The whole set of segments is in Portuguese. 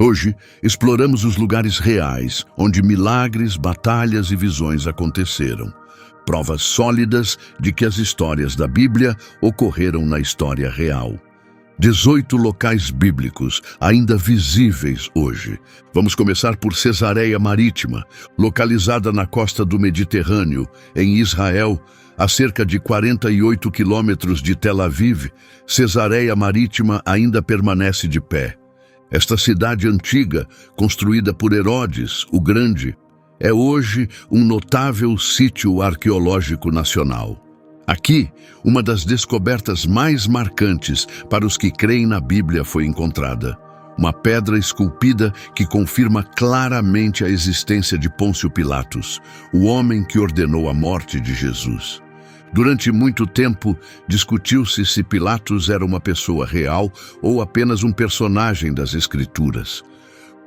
Hoje, exploramos os lugares reais, onde milagres, batalhas e visões aconteceram. Provas sólidas de que as histórias da Bíblia ocorreram na história real. 18 locais bíblicos, ainda visíveis hoje. Vamos começar por Cesareia Marítima, localizada na costa do Mediterrâneo, em Israel, a cerca de 48 quilômetros de Tel Aviv. Cesareia Marítima ainda permanece de pé. Esta cidade antiga, construída por Herodes, o Grande, é hoje um notável sítio arqueológico nacional. Aqui, uma das descobertas mais marcantes para os que creem na Bíblia foi encontrada. Uma pedra esculpida que confirma claramente a existência de Pôncio Pilatos, o homem que ordenou a morte de Jesus. Durante muito tempo, discutiu-se se Pilatos era uma pessoa real ou apenas um personagem das Escrituras.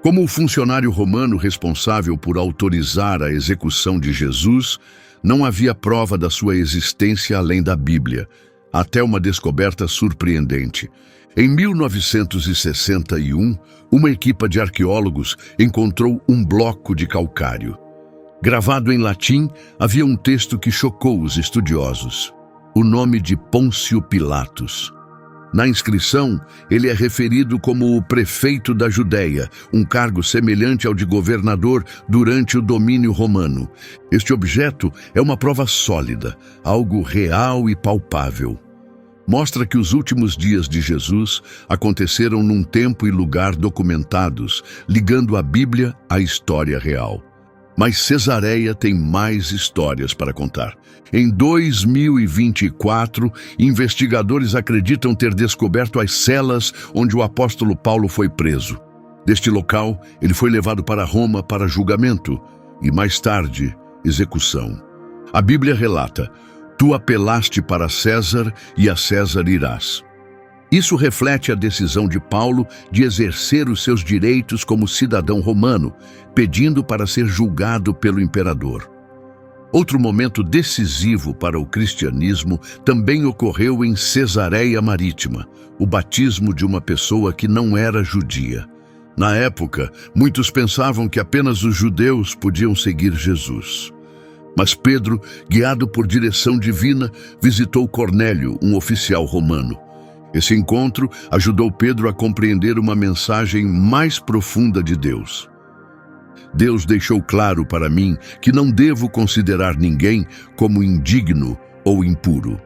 Como o funcionário romano responsável por autorizar a execução de Jesus, não havia prova da sua existência além da Bíblia, até uma descoberta surpreendente. Em 1961, uma equipe de arqueólogos encontrou um bloco de calcário. Gravado em latim, havia um texto que chocou os estudiosos: o nome de Pôncio Pilatos. Na inscrição, ele é referido como o prefeito da Judéia, um cargo semelhante ao de governador durante o domínio romano. Este objeto é uma prova sólida, algo real e palpável. Mostra que os últimos dias de Jesus aconteceram num tempo e lugar documentados, ligando a Bíblia à história real. Mas Cesareia tem mais histórias para contar. Em 2024, investigadores acreditam ter descoberto as celas onde o apóstolo Paulo foi preso. Deste local, ele foi levado para Roma para julgamento e, mais tarde, execução. A Bíblia relata: "Tu apelaste para César e a César irás." Isso reflete a decisão de Paulo de exercer os seus direitos como cidadão romano, pedindo para ser julgado pelo imperador. Outro momento decisivo para o cristianismo também ocorreu em Cesareia Marítima, o batismo de uma pessoa que não era judia. Na época, muitos pensavam que apenas os judeus podiam seguir Jesus. Mas Pedro, guiado por direção divina, visitou Cornélio, um oficial romano. Esse encontro ajudou Pedro a compreender uma mensagem mais profunda de Deus. Deus deixou claro para mim que não devo considerar ninguém como indigno ou impuro.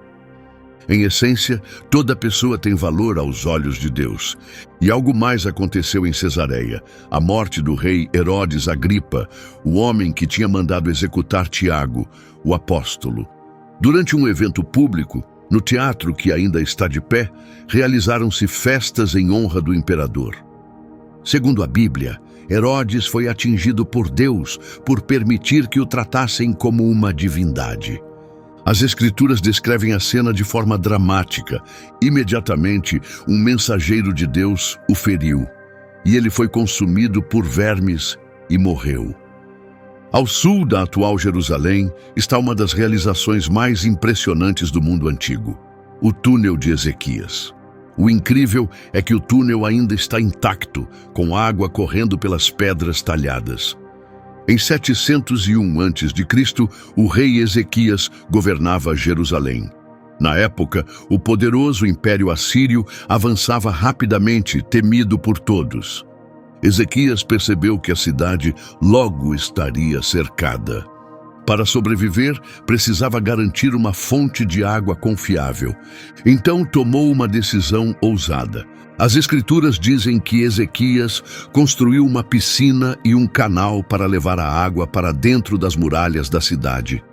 Em essência, toda pessoa tem valor aos olhos de Deus. E algo mais aconteceu em Cesareia: a morte do rei Herodes Agripa, o homem que tinha mandado executar Tiago, o apóstolo. Durante um evento público, no teatro que ainda está de pé, realizaram-se festas em honra do imperador. Segundo a Bíblia, Herodes foi atingido por Deus por permitir que o tratassem como uma divindade. As Escrituras descrevem a cena de forma dramática. Imediatamente, um mensageiro de Deus o feriu, e ele foi consumido por vermes e morreu. Ao sul da atual Jerusalém está uma das realizações mais impressionantes do mundo antigo: o túnel de Ezequias. O incrível é que o túnel ainda está intacto, com água correndo pelas pedras talhadas. Em 701 a.C., o rei Ezequias governava Jerusalém. Na época, o poderoso Império Assírio avançava rapidamente, temido por todos. Ezequias percebeu que a cidade logo estaria cercada. Para sobreviver, precisava garantir uma fonte de água confiável. Então tomou uma decisão ousada. As Escrituras dizem que Ezequias construiu uma piscina e um canal para levar a água para dentro das muralhas da cidade.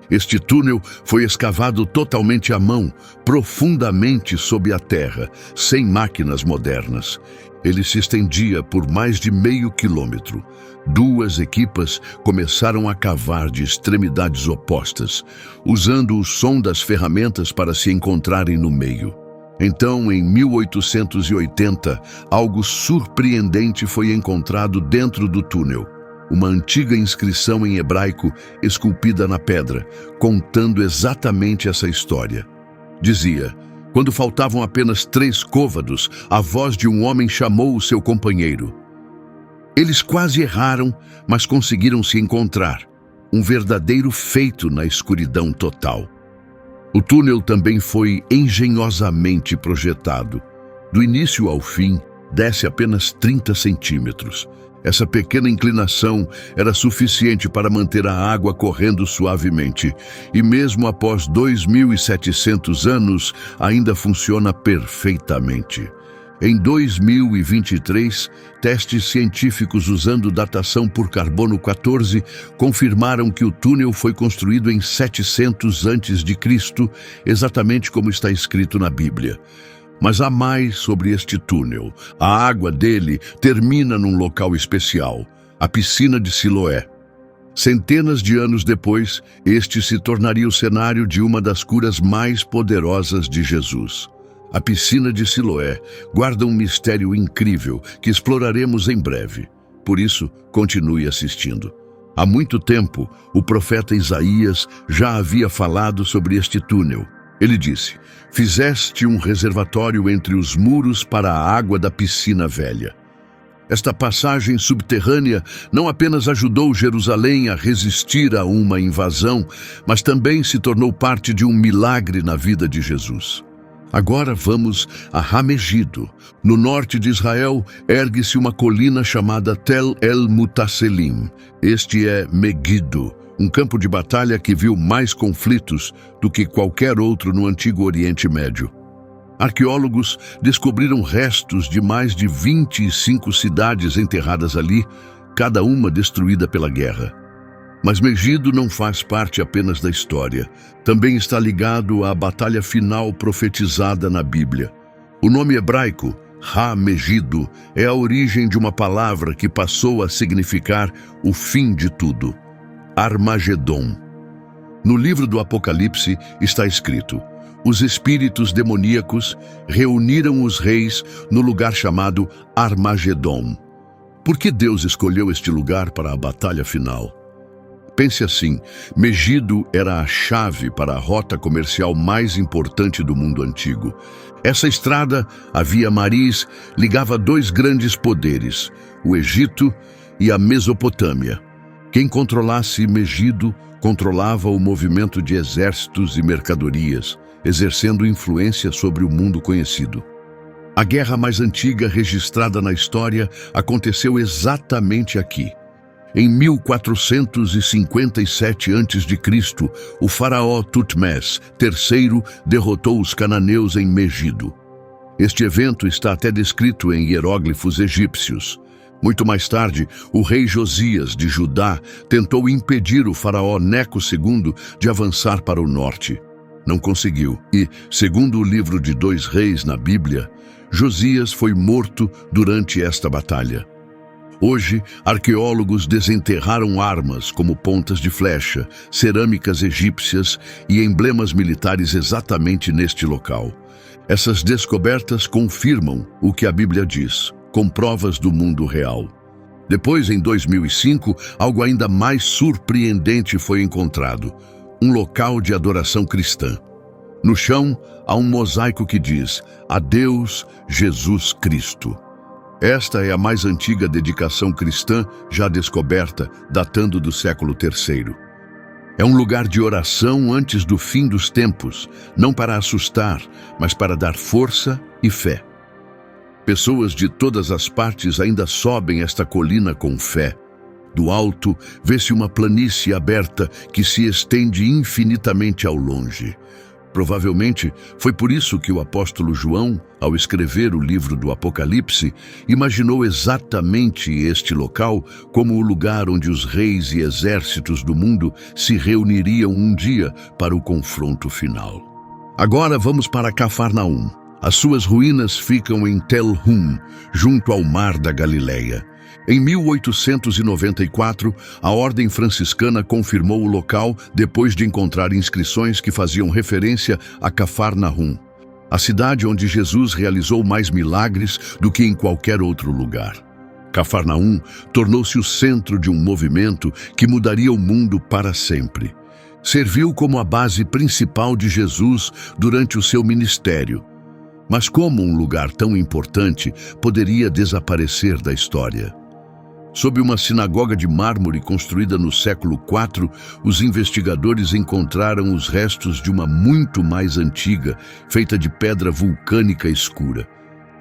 Este túnel foi escavado totalmente à mão, profundamente sob a terra, sem máquinas modernas. Ele se estendia por mais de meio quilômetro. Duas equipas começaram a cavar de extremidades opostas, usando o som das ferramentas para se encontrarem no meio. Então, em 1880, algo surpreendente foi encontrado dentro do túnel. Uma antiga inscrição em hebraico esculpida na pedra, contando exatamente essa história. Dizia: quando faltavam apenas 3 côvados, a voz de um homem chamou o seu companheiro. Eles quase erraram, mas conseguiram se encontrar. Um verdadeiro feito na escuridão total. O túnel também foi engenhosamente projetado. Do início ao fim, desce apenas 30 centímetros. Essa pequena inclinação era suficiente para manter a água correndo suavemente. E mesmo após 2.700 anos, ainda funciona perfeitamente. Em 2023, testes científicos usando datação por carbono 14 confirmaram que o túnel foi construído em 700 a.C., exatamente como está escrito na Bíblia. Mas há mais sobre este túnel. A água dele termina num local especial, a piscina de Siloé. Centenas de anos depois, este se tornaria o cenário de uma das curas mais poderosas de Jesus. A piscina de Siloé guarda um mistério incrível que exploraremos em breve. Por isso, continue assistindo. Há muito tempo, o profeta Isaías já havia falado sobre este túnel. Ele disse: "Fizeste um reservatório entre os muros para a água da piscina velha." Esta passagem subterrânea não apenas ajudou Jerusalém a resistir a uma invasão, mas também se tornou parte de um milagre na vida de Jesus. Agora vamos a Ramegido. No norte de Israel, ergue-se uma colina chamada Tel El-Mutasselim. Este é Megido, um campo de batalha que viu mais conflitos do que qualquer outro no Antigo Oriente Médio. Arqueólogos descobriram restos de mais de 25 cidades enterradas ali, cada uma destruída pela guerra. Mas Megido não faz parte apenas da história. Também está ligado à batalha final profetizada na Bíblia. O nome hebraico, Ha-Megido, é a origem de uma palavra que passou a significar o fim de tudo. Armagedon. No livro do Apocalipse está escrito: os espíritos demoníacos reuniram os reis no lugar chamado Armagedon. Por que Deus escolheu este lugar para a batalha final? Pense assim, Megido era a chave para a rota comercial mais importante do mundo antigo. Essa estrada, a Via Maris, ligava dois grandes poderes, o Egito e a Mesopotâmia. Quem controlasse Megido controlava o movimento de exércitos e mercadorias, exercendo influência sobre o mundo conhecido. A guerra mais antiga registrada na história aconteceu exatamente aqui. Em 1457 a.C., o faraó Tutmés III derrotou os cananeus em Megido. Este evento está até descrito em hieróglifos egípcios. Muito mais tarde, o rei Josias de Judá tentou impedir o faraó Neco II de avançar para o norte. Não conseguiu e, segundo o livro de 2 Reis na Bíblia, Josias foi morto durante esta batalha. Hoje, arqueólogos desenterraram armas como pontas de flecha, cerâmicas egípcias e emblemas militares exatamente neste local. Essas descobertas confirmam o que a Bíblia diz, com provas do mundo real. Depois, em 2005, algo ainda mais surpreendente foi encontrado: um local de adoração cristã. No chão, há um mosaico que diz: "A Deus, Jesus Cristo." Esta é a mais antiga dedicação cristã já descoberta, datando do século III. É um lugar de oração antes do fim dos tempos, não para assustar, mas para dar força e fé. Pessoas de todas as partes ainda sobem esta colina com fé. Do alto, vê-se uma planície aberta que se estende infinitamente ao longe. Provavelmente foi por isso que o apóstolo João, ao escrever o livro do Apocalipse, imaginou exatamente este local como o lugar onde os reis e exércitos do mundo se reuniriam um dia para o confronto final. Agora vamos para Cafarnaum. As suas ruínas ficam em Tel Hum, junto ao mar da Galileia. Em 1894, a Ordem Franciscana confirmou o local depois de encontrar inscrições que faziam referência a Cafarnaum, a cidade onde Jesus realizou mais milagres do que em qualquer outro lugar. Cafarnaum tornou-se o centro de um movimento que mudaria o mundo para sempre. Serviu como a base principal de Jesus durante o seu ministério. Mas como um lugar tão importante poderia desaparecer da história? Sob uma sinagoga de mármore construída no século IV, os investigadores encontraram os restos de uma muito mais antiga, feita de pedra vulcânica escura.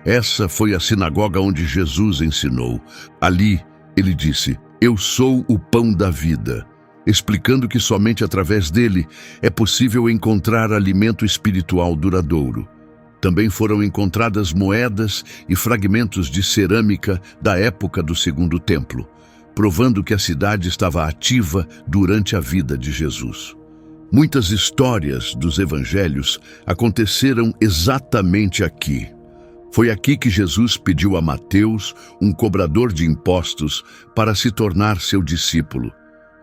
Essa foi a sinagoga onde Jesus ensinou. Ali, ele disse: "Eu sou o pão da vida", explicando que somente através dele é possível encontrar alimento espiritual duradouro. Também foram encontradas moedas e fragmentos de cerâmica da época do Segundo Templo, provando que a cidade estava ativa durante a vida de Jesus. Muitas histórias dos evangelhos aconteceram exatamente aqui. Foi aqui que Jesus pediu a Mateus, um cobrador de impostos, para se tornar seu discípulo.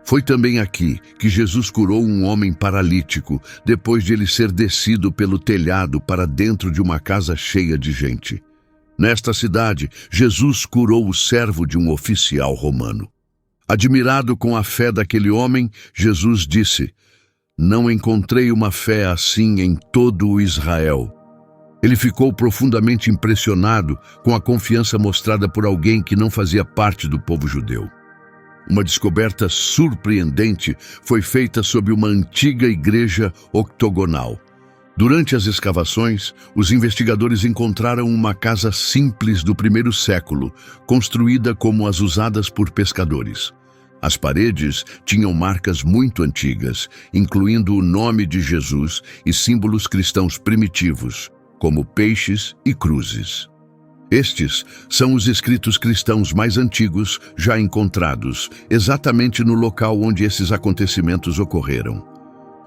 Foi também aqui que Jesus curou um homem paralítico, depois de ele ser descido pelo telhado para dentro de uma casa cheia de gente. Nesta cidade, Jesus curou o servo de um oficial romano. Admirado com a fé daquele homem, Jesus disse: "Não encontrei uma fé assim em todo o Israel." Ele ficou profundamente impressionado com a confiança mostrada por alguém que não fazia parte do povo judeu. Uma descoberta surpreendente foi feita sob uma antiga igreja octogonal. Durante as escavações, os investigadores encontraram uma casa simples do primeiro século, construída como as usadas por pescadores. As paredes tinham marcas muito antigas, incluindo o nome de Jesus e símbolos cristãos primitivos, como peixes e cruzes. Estes são os escritos cristãos mais antigos já encontrados, exatamente no local onde esses acontecimentos ocorreram.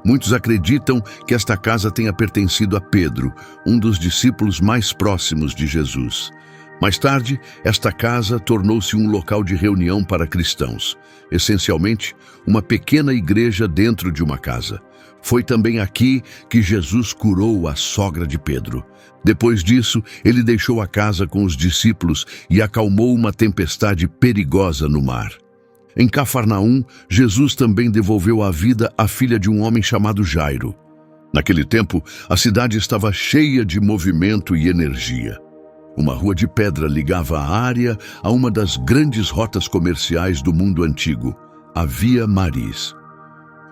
Muitos acreditam que esta casa tenha pertencido a Pedro, um dos discípulos mais próximos de Jesus. Mais tarde, esta casa tornou-se um local de reunião para cristãos, essencialmente uma pequena igreja dentro de uma casa. Foi também aqui que Jesus curou a sogra de Pedro. Depois disso, ele deixou a casa com os discípulos e acalmou uma tempestade perigosa no mar. Em Cafarnaum, Jesus também devolveu a vida à filha de um homem chamado Jairo. Naquele tempo, a cidade estava cheia de movimento e energia. Uma rua de pedra ligava a área a uma das grandes rotas comerciais do mundo antigo, a Via Maris.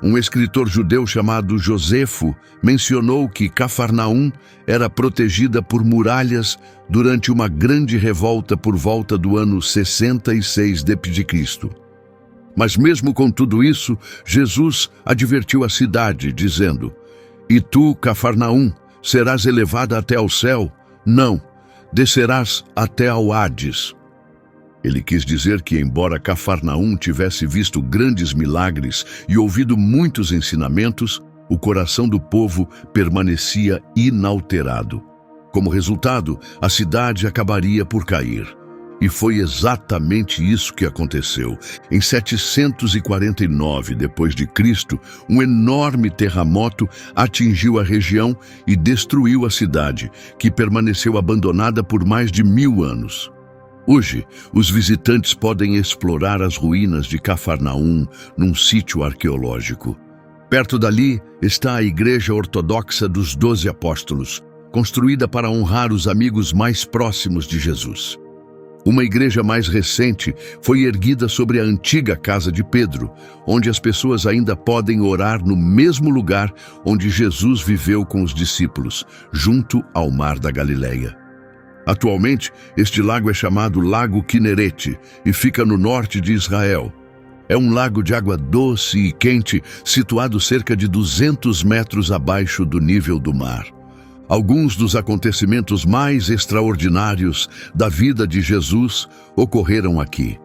Um escritor judeu chamado Josefo mencionou que Cafarnaum era protegida por muralhas durante uma grande revolta por volta do ano 66 d.C. Mas mesmo com tudo isso, Jesus advertiu a cidade, dizendo: "E tu, Cafarnaum, serás elevada até ao céu? Não, descerás até ao Hades." Ele quis dizer que, embora Cafarnaum tivesse visto grandes milagres e ouvido muitos ensinamentos, o coração do povo permanecia inalterado. Como resultado, a cidade acabaria por cair. E foi exatamente isso que aconteceu. Em 749 d.C., um enorme terremoto atingiu a região e destruiu a cidade, que permaneceu abandonada por mais de 1000 anos. Hoje, os visitantes podem explorar as ruínas de Cafarnaum num sítio arqueológico. Perto dali está a Igreja Ortodoxa dos 12 Apóstolos, construída para honrar os amigos mais próximos de Jesus. Uma igreja mais recente foi erguida sobre a antiga casa de Pedro, onde as pessoas ainda podem orar no mesmo lugar onde Jesus viveu com os discípulos, junto ao Mar da Galileia. Atualmente, este lago é chamado Lago Quinerete e fica no norte de Israel. É um lago de água doce e quente, situado cerca de 200 metros abaixo do nível do mar. Alguns dos acontecimentos mais extraordinários da vida de Jesus ocorreram aqui.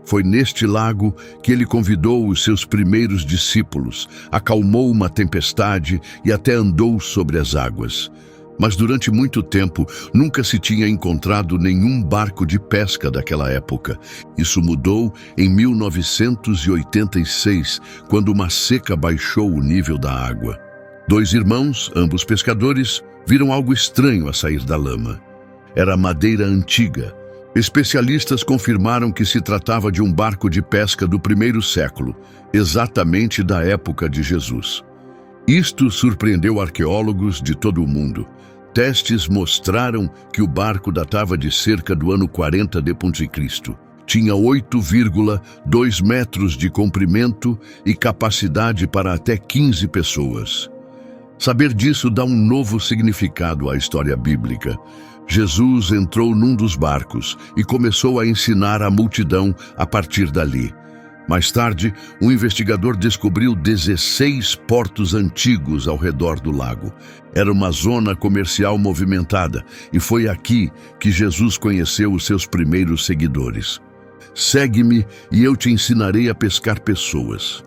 Foi neste lago que ele convidou os seus primeiros discípulos, acalmou uma tempestade e até andou sobre as águas. Mas durante muito tempo, nunca se tinha encontrado nenhum barco de pesca daquela época. Isso mudou em 1986, quando uma seca baixou o nível da água. 2 irmãos, ambos pescadores, viram algo estranho a sair da lama. Era madeira antiga. Especialistas confirmaram que se tratava de um barco de pesca do 1º século, exatamente da época de Jesus. Isto surpreendeu arqueólogos de todo o mundo. Testes mostraram que o barco datava de cerca do ano 40 d.C. Tinha 8,2 metros de comprimento e capacidade para até 15 pessoas. Saber disso dá um novo significado à história bíblica. Jesus entrou num dos barcos e começou a ensinar a multidão a partir dali. Mais tarde, um investigador descobriu 16 portos antigos ao redor do lago. Era uma zona comercial movimentada e foi aqui que Jesus conheceu os seus primeiros seguidores. Segue-me e eu te ensinarei a pescar pessoas.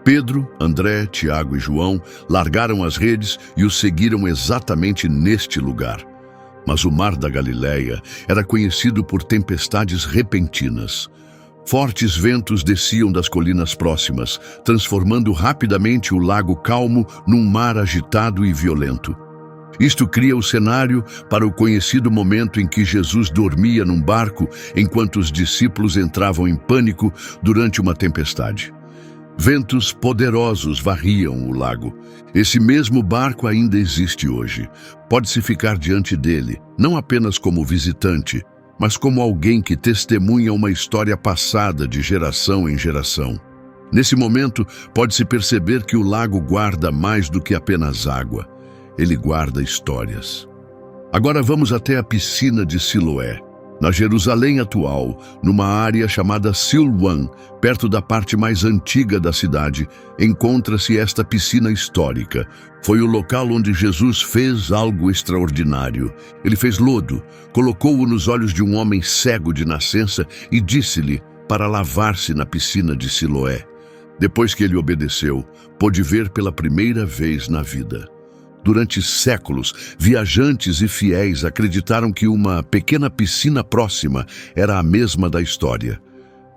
Pedro, André, Tiago e João largaram as redes e o seguiram exatamente neste lugar. Mas o mar da Galileia era conhecido por tempestades repentinas. Fortes ventos desciam das colinas próximas, transformando rapidamente o lago calmo num mar agitado e violento. Isto cria o cenário para o conhecido momento em que Jesus dormia num barco enquanto os discípulos entravam em pânico durante uma tempestade. Ventos poderosos varriam o lago. Esse mesmo barco ainda existe hoje. Pode-se ficar diante dele, não apenas como visitante, mas como alguém que testemunha uma história passada de geração em geração. Nesse momento, pode-se perceber que o lago guarda mais do que apenas água. Ele guarda histórias. Agora vamos até a piscina de Siloé. Na Jerusalém atual, numa área chamada Silwan, perto da parte mais antiga da cidade, encontra-se esta piscina histórica. Foi o local onde Jesus fez algo extraordinário. Ele fez lodo, colocou-o nos olhos de um homem cego de nascença e disse-lhe para lavar-se na piscina de Siloé. Depois que ele obedeceu, pôde ver pela primeira vez na vida. Durante séculos, viajantes e fiéis acreditaram que uma pequena piscina próxima era a mesma da história.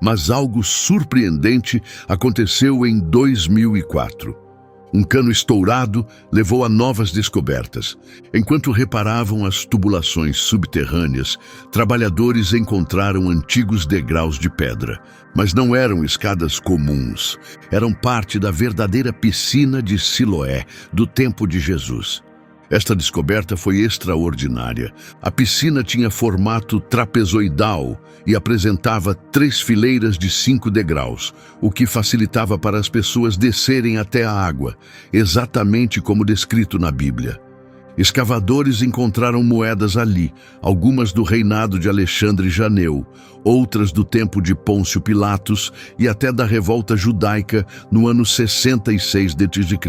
Mas algo surpreendente aconteceu em 2004. Um cano estourado levou a novas descobertas. Enquanto reparavam as tubulações subterrâneas, trabalhadores encontraram antigos degraus de pedra. Mas não eram escadas comuns. Eram parte da verdadeira piscina de Siloé, do tempo de Jesus. Esta descoberta foi extraordinária. A piscina tinha formato trapezoidal e apresentava 3 fileiras de 5 degraus, o que facilitava para as pessoas descerem até a água, exatamente como descrito na Bíblia. Escavadores encontraram moedas ali, algumas do reinado de Alexandre Janeu, outras do tempo de Pôncio Pilatos e até da revolta judaica no ano 66 d.C.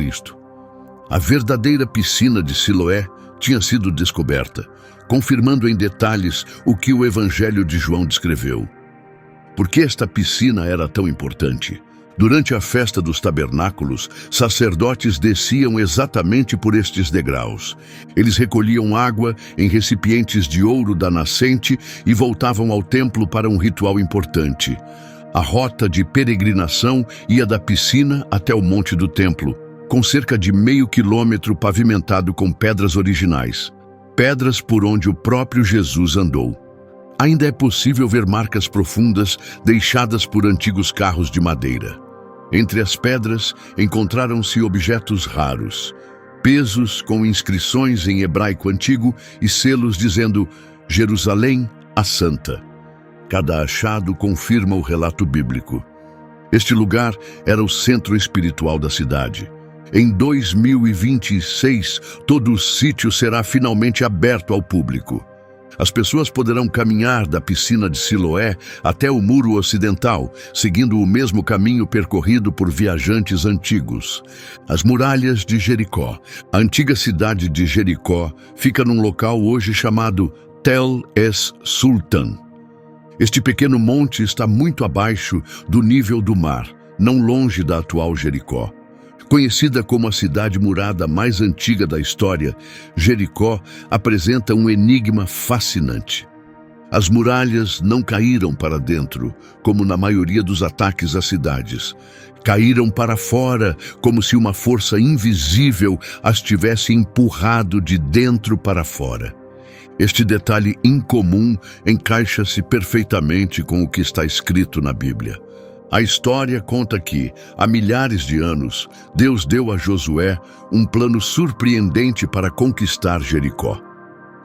A verdadeira piscina de Siloé tinha sido descoberta, confirmando em detalhes o que o Evangelho de João descreveu. Por que esta piscina era tão importante? Durante a festa dos tabernáculos, sacerdotes desciam exatamente por estes degraus. Eles recolhiam água em recipientes de ouro da nascente e voltavam ao templo para um ritual importante. A rota de peregrinação ia da piscina até o monte do templo, com cerca de meio quilômetro pavimentado com pedras originais, pedras por onde o próprio Jesus andou. Ainda é possível ver marcas profundas deixadas por antigos carros de madeira. Entre as pedras encontraram-se objetos raros, pesos com inscrições em hebraico antigo e selos dizendo Jerusalém, a Santa. Cada achado confirma o relato bíblico. Este lugar era o centro espiritual da cidade. Em 2026, todo o sítio será finalmente aberto ao público. As pessoas poderão caminhar da piscina de Siloé até o muro ocidental, seguindo o mesmo caminho percorrido por viajantes antigos. As muralhas de Jericó. A antiga cidade de Jericó fica num local hoje chamado Tel es-Sultan. Este pequeno monte está muito abaixo do nível do mar, não longe da atual Jericó. Conhecida como a cidade murada mais antiga da história, Jericó apresenta um enigma fascinante. As muralhas não caíram para dentro, como na maioria dos ataques às cidades. Caíram para fora, como se uma força invisível as tivesse empurrado de dentro para fora. Este detalhe incomum encaixa-se perfeitamente com o que está escrito na Bíblia. A história conta que, há milhares de anos, Deus deu a Josué um plano surpreendente para conquistar Jericó.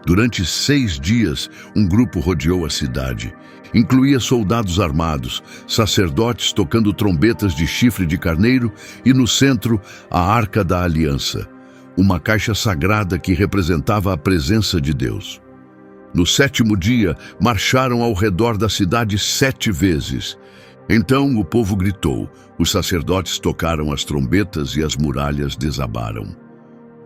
Durante 6 dias, um grupo rodeou a cidade. Incluía soldados armados, sacerdotes tocando trombetas de chifre de carneiro e, no centro, a Arca da Aliança, uma caixa sagrada que representava a presença de Deus. No 7º dia, marcharam ao redor da cidade 7 vezes. Então o povo gritou, os sacerdotes tocaram as trombetas e as muralhas desabaram.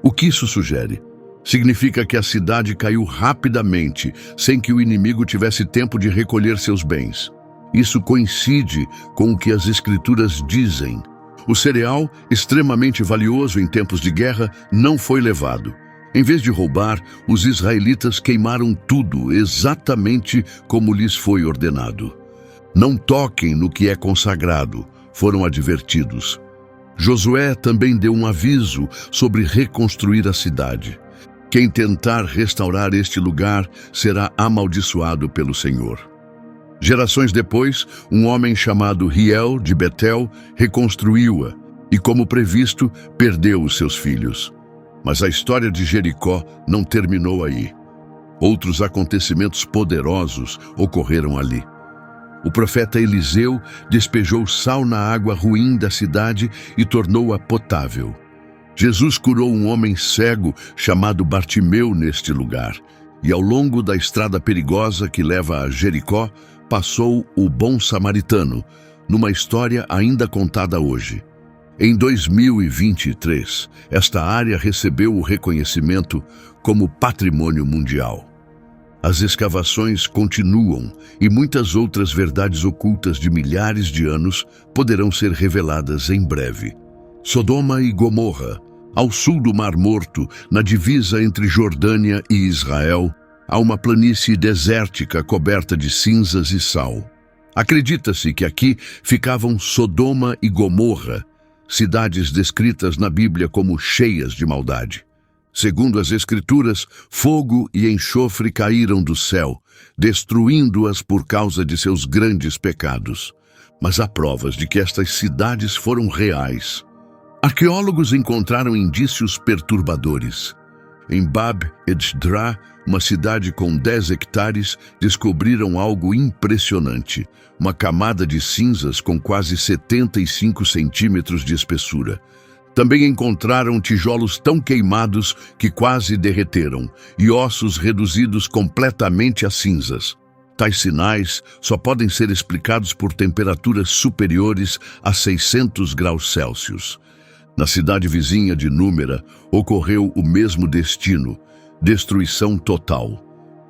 O que isso sugere? Significa que a cidade caiu rapidamente, sem que o inimigo tivesse tempo de recolher seus bens. Isso coincide com o que as Escrituras dizem. O cereal, extremamente valioso em tempos de guerra, não foi levado. Em vez de roubar, os israelitas queimaram tudo exatamente como lhes foi ordenado. Não toquem no que é consagrado, foram advertidos. Josué também deu um aviso sobre reconstruir a cidade. Quem tentar restaurar este lugar será amaldiçoado pelo Senhor. Gerações depois, um homem chamado Riel de Betel reconstruiu-a e, como previsto, perdeu os seus filhos. Mas a história de Jericó não terminou aí. Outros acontecimentos poderosos ocorreram ali. O profeta Eliseu despejou sal na água ruim da cidade e tornou-a potável. Jesus curou um homem cego chamado Bartimeu neste lugar, e ao longo da estrada perigosa que leva a Jericó, passou o bom samaritano, numa história ainda contada hoje. Em 2023, esta área recebeu o reconhecimento como Patrimônio Mundial. As escavações continuam e muitas outras verdades ocultas de milhares de anos poderão ser reveladas em breve. Sodoma e Gomorra, ao sul do Mar Morto, na divisa entre Jordânia e Israel, há uma planície desértica coberta de cinzas e sal. Acredita-se que aqui ficavam Sodoma e Gomorra, cidades descritas na Bíblia como cheias de maldade. Segundo as Escrituras, fogo e enxofre caíram do céu, destruindo-as por causa de seus grandes pecados. Mas há provas de que estas cidades foram reais. Arqueólogos encontraram indícios perturbadores. Em Bab Edjdra, uma cidade com 10 hectares, descobriram algo impressionante. Uma camada de cinzas com quase 75 centímetros de espessura. Também encontraram tijolos tão queimados que quase derreteram e ossos reduzidos completamente a cinzas. Tais sinais só podem ser explicados por temperaturas superiores a 600 graus Celsius. Na cidade vizinha de Númera, ocorreu o mesmo destino, destruição total.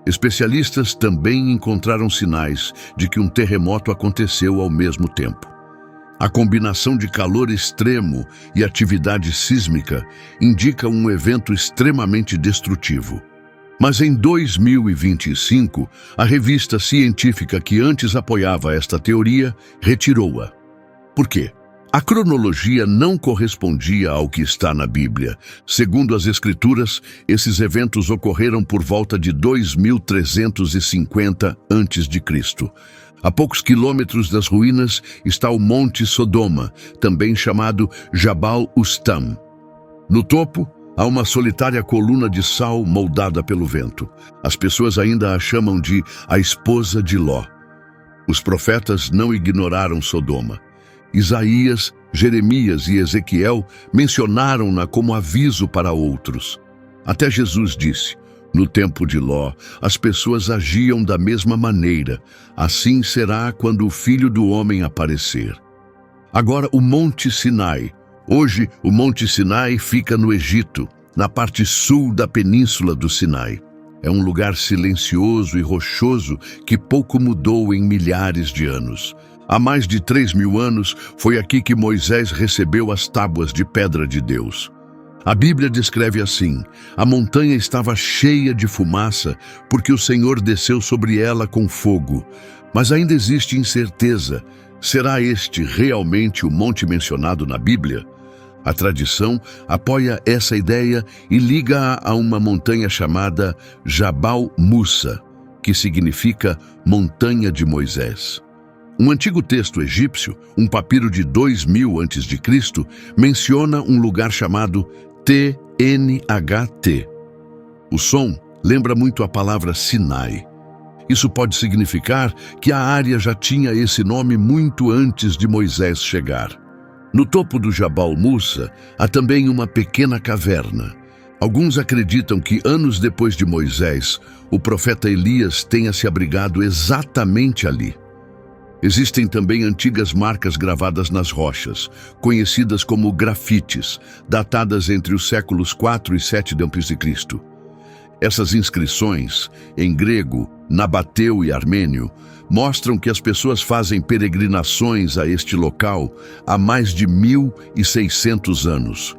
Especialistas também encontraram sinais de que um terremoto aconteceu ao mesmo tempo. A combinação de calor extremo e atividade sísmica indica um evento extremamente destrutivo. Mas em 2025, a revista científica que antes apoiava esta teoria retirou-a. Por quê? A cronologia não correspondia ao que está na Bíblia. Segundo as Escrituras, esses eventos ocorreram por volta de 2350 a.C. A poucos quilômetros das ruínas está o Monte Sodoma, também chamado Jabal Ustam. No topo, há uma solitária coluna de sal moldada pelo vento. As pessoas ainda a chamam de a esposa de Ló. Os profetas não ignoraram Sodoma. Isaías, Jeremias e Ezequiel mencionaram-na como aviso para outros. Até Jesus disse: no tempo de Ló, as pessoas agiam da mesma maneira. Assim será quando o Filho do Homem aparecer. Agora, o Monte Sinai. Hoje, o Monte Sinai fica no Egito, na parte sul da península do Sinai. É um lugar silencioso e rochoso que pouco mudou em milhares de anos. Há mais de 3.000 anos, foi aqui que Moisés recebeu as tábuas de pedra de Deus. A Bíblia descreve assim: a montanha estava cheia de fumaça, porque o Senhor desceu sobre ela com fogo. Mas ainda existe incerteza. Será este realmente o monte mencionado na Bíblia? A tradição apoia essa ideia e liga-a a uma montanha chamada Jabal Musa, que significa Montanha de Moisés. Um antigo texto egípcio, um papiro de 2000 a.C., menciona um lugar chamado TNHT. O som lembra muito a palavra Sinai. Isso pode significar que a área já tinha esse nome muito antes de Moisés chegar. No topo do Jabal Musa há também uma pequena caverna. Alguns acreditam que anos depois de Moisés, o profeta Elias tenha se abrigado exatamente ali. Existem também antigas marcas gravadas nas rochas, conhecidas como grafites, datadas entre os séculos 4 e 7 d.C. Essas inscrições, em grego, nabateu e armênio, mostram que as pessoas fazem peregrinações a este local há mais de 1.600 anos.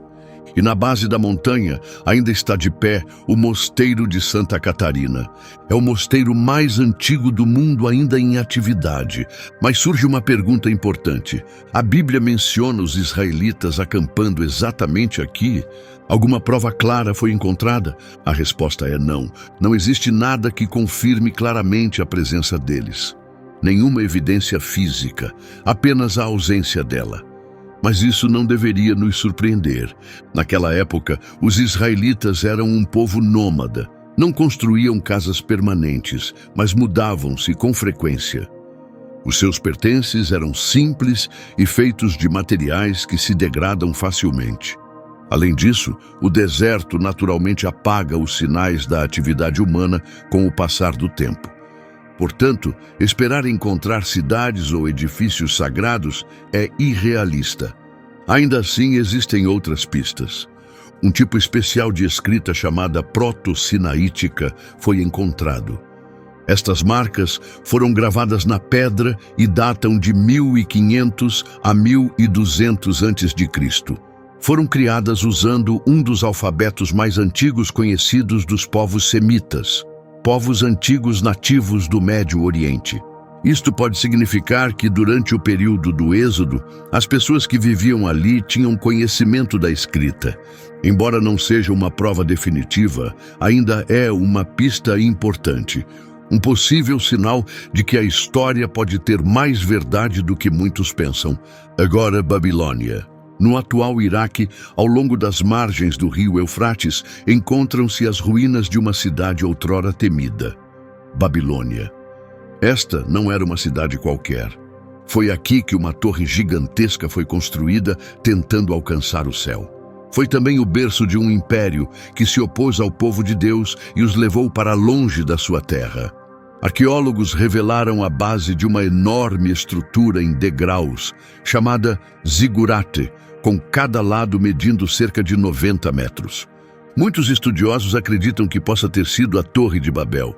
E na base da montanha ainda está de pé o Mosteiro de Santa Catarina. É o mosteiro mais antigo do mundo ainda em atividade. Mas surge uma pergunta importante. A Bíblia menciona os israelitas acampando exatamente aqui? Alguma prova clara foi encontrada? A resposta é não. Não existe nada que confirme claramente a presença deles. Nenhuma evidência física, apenas a ausência dela. Mas isso não deveria nos surpreender. Naquela época, os israelitas eram um povo nômada. Não construíam casas permanentes, mas mudavam-se com frequência. Os seus pertences eram simples e feitos de materiais que se degradam facilmente. Além disso, o deserto naturalmente apaga os sinais da atividade humana com o passar do tempo. Portanto, esperar encontrar cidades ou edifícios sagrados é irrealista. Ainda assim, existem outras pistas. Um tipo especial de escrita chamada proto-sinaítica foi encontrado. Estas marcas foram gravadas na pedra e datam de 1500 a 1200 a.C. Foram criadas usando um dos alfabetos mais antigos conhecidos dos povos semitas, povos antigos nativos do Médio Oriente. Isto pode significar que, durante o período do Êxodo, as pessoas que viviam ali tinham conhecimento da escrita. Embora não seja uma prova definitiva, ainda é uma pista importante, um possível sinal de que a história pode ter mais verdade do que muitos pensam. Agora, Babilônia. No atual Iraque, ao longo das margens do rio Eufrates, encontram-se as ruínas de uma cidade outrora temida, Babilônia. Esta não era uma cidade qualquer. Foi aqui que uma torre gigantesca foi construída, tentando alcançar o céu. Foi também o berço de um império que se opôs ao povo de Deus e os levou para longe da sua terra. Arqueólogos revelaram a base de uma enorme estrutura em degraus, chamada zigurate, com cada lado medindo cerca de 90 metros. Muitos estudiosos acreditam que possa ter sido a Torre de Babel.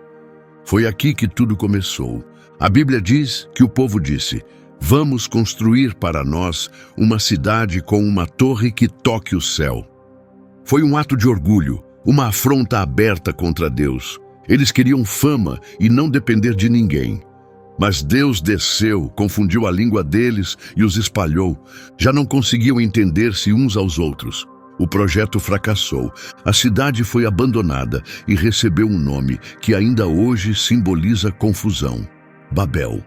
Foi aqui que tudo começou. A Bíblia diz que o povo disse: "Vamos construir para nós uma cidade com uma torre que toque o céu." Foi um ato de orgulho, uma afronta aberta contra Deus. Eles queriam fama e não depender de ninguém. Mas Deus desceu, confundiu a língua deles e os espalhou. Já não conseguiam entender-se uns aos outros. O projeto fracassou. A cidade foi abandonada e recebeu um nome que ainda hoje simboliza confusão: Babel.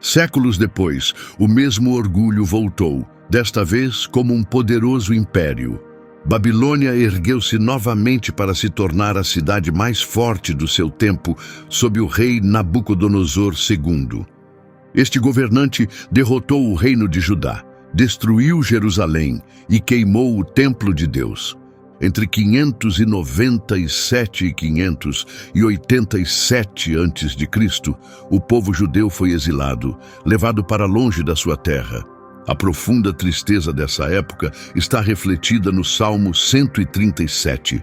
Séculos depois, o mesmo orgulho voltou, desta vez como um poderoso império. Babilônia ergueu-se novamente para se tornar a cidade mais forte do seu tempo, sob o rei Nabucodonosor II. Este governante derrotou o reino de Judá, destruiu Jerusalém e queimou o templo de Deus. Entre 597 e 587 a.C., o povo judeu foi exilado, levado para longe da sua terra. A profunda tristeza dessa época está refletida no Salmo 137.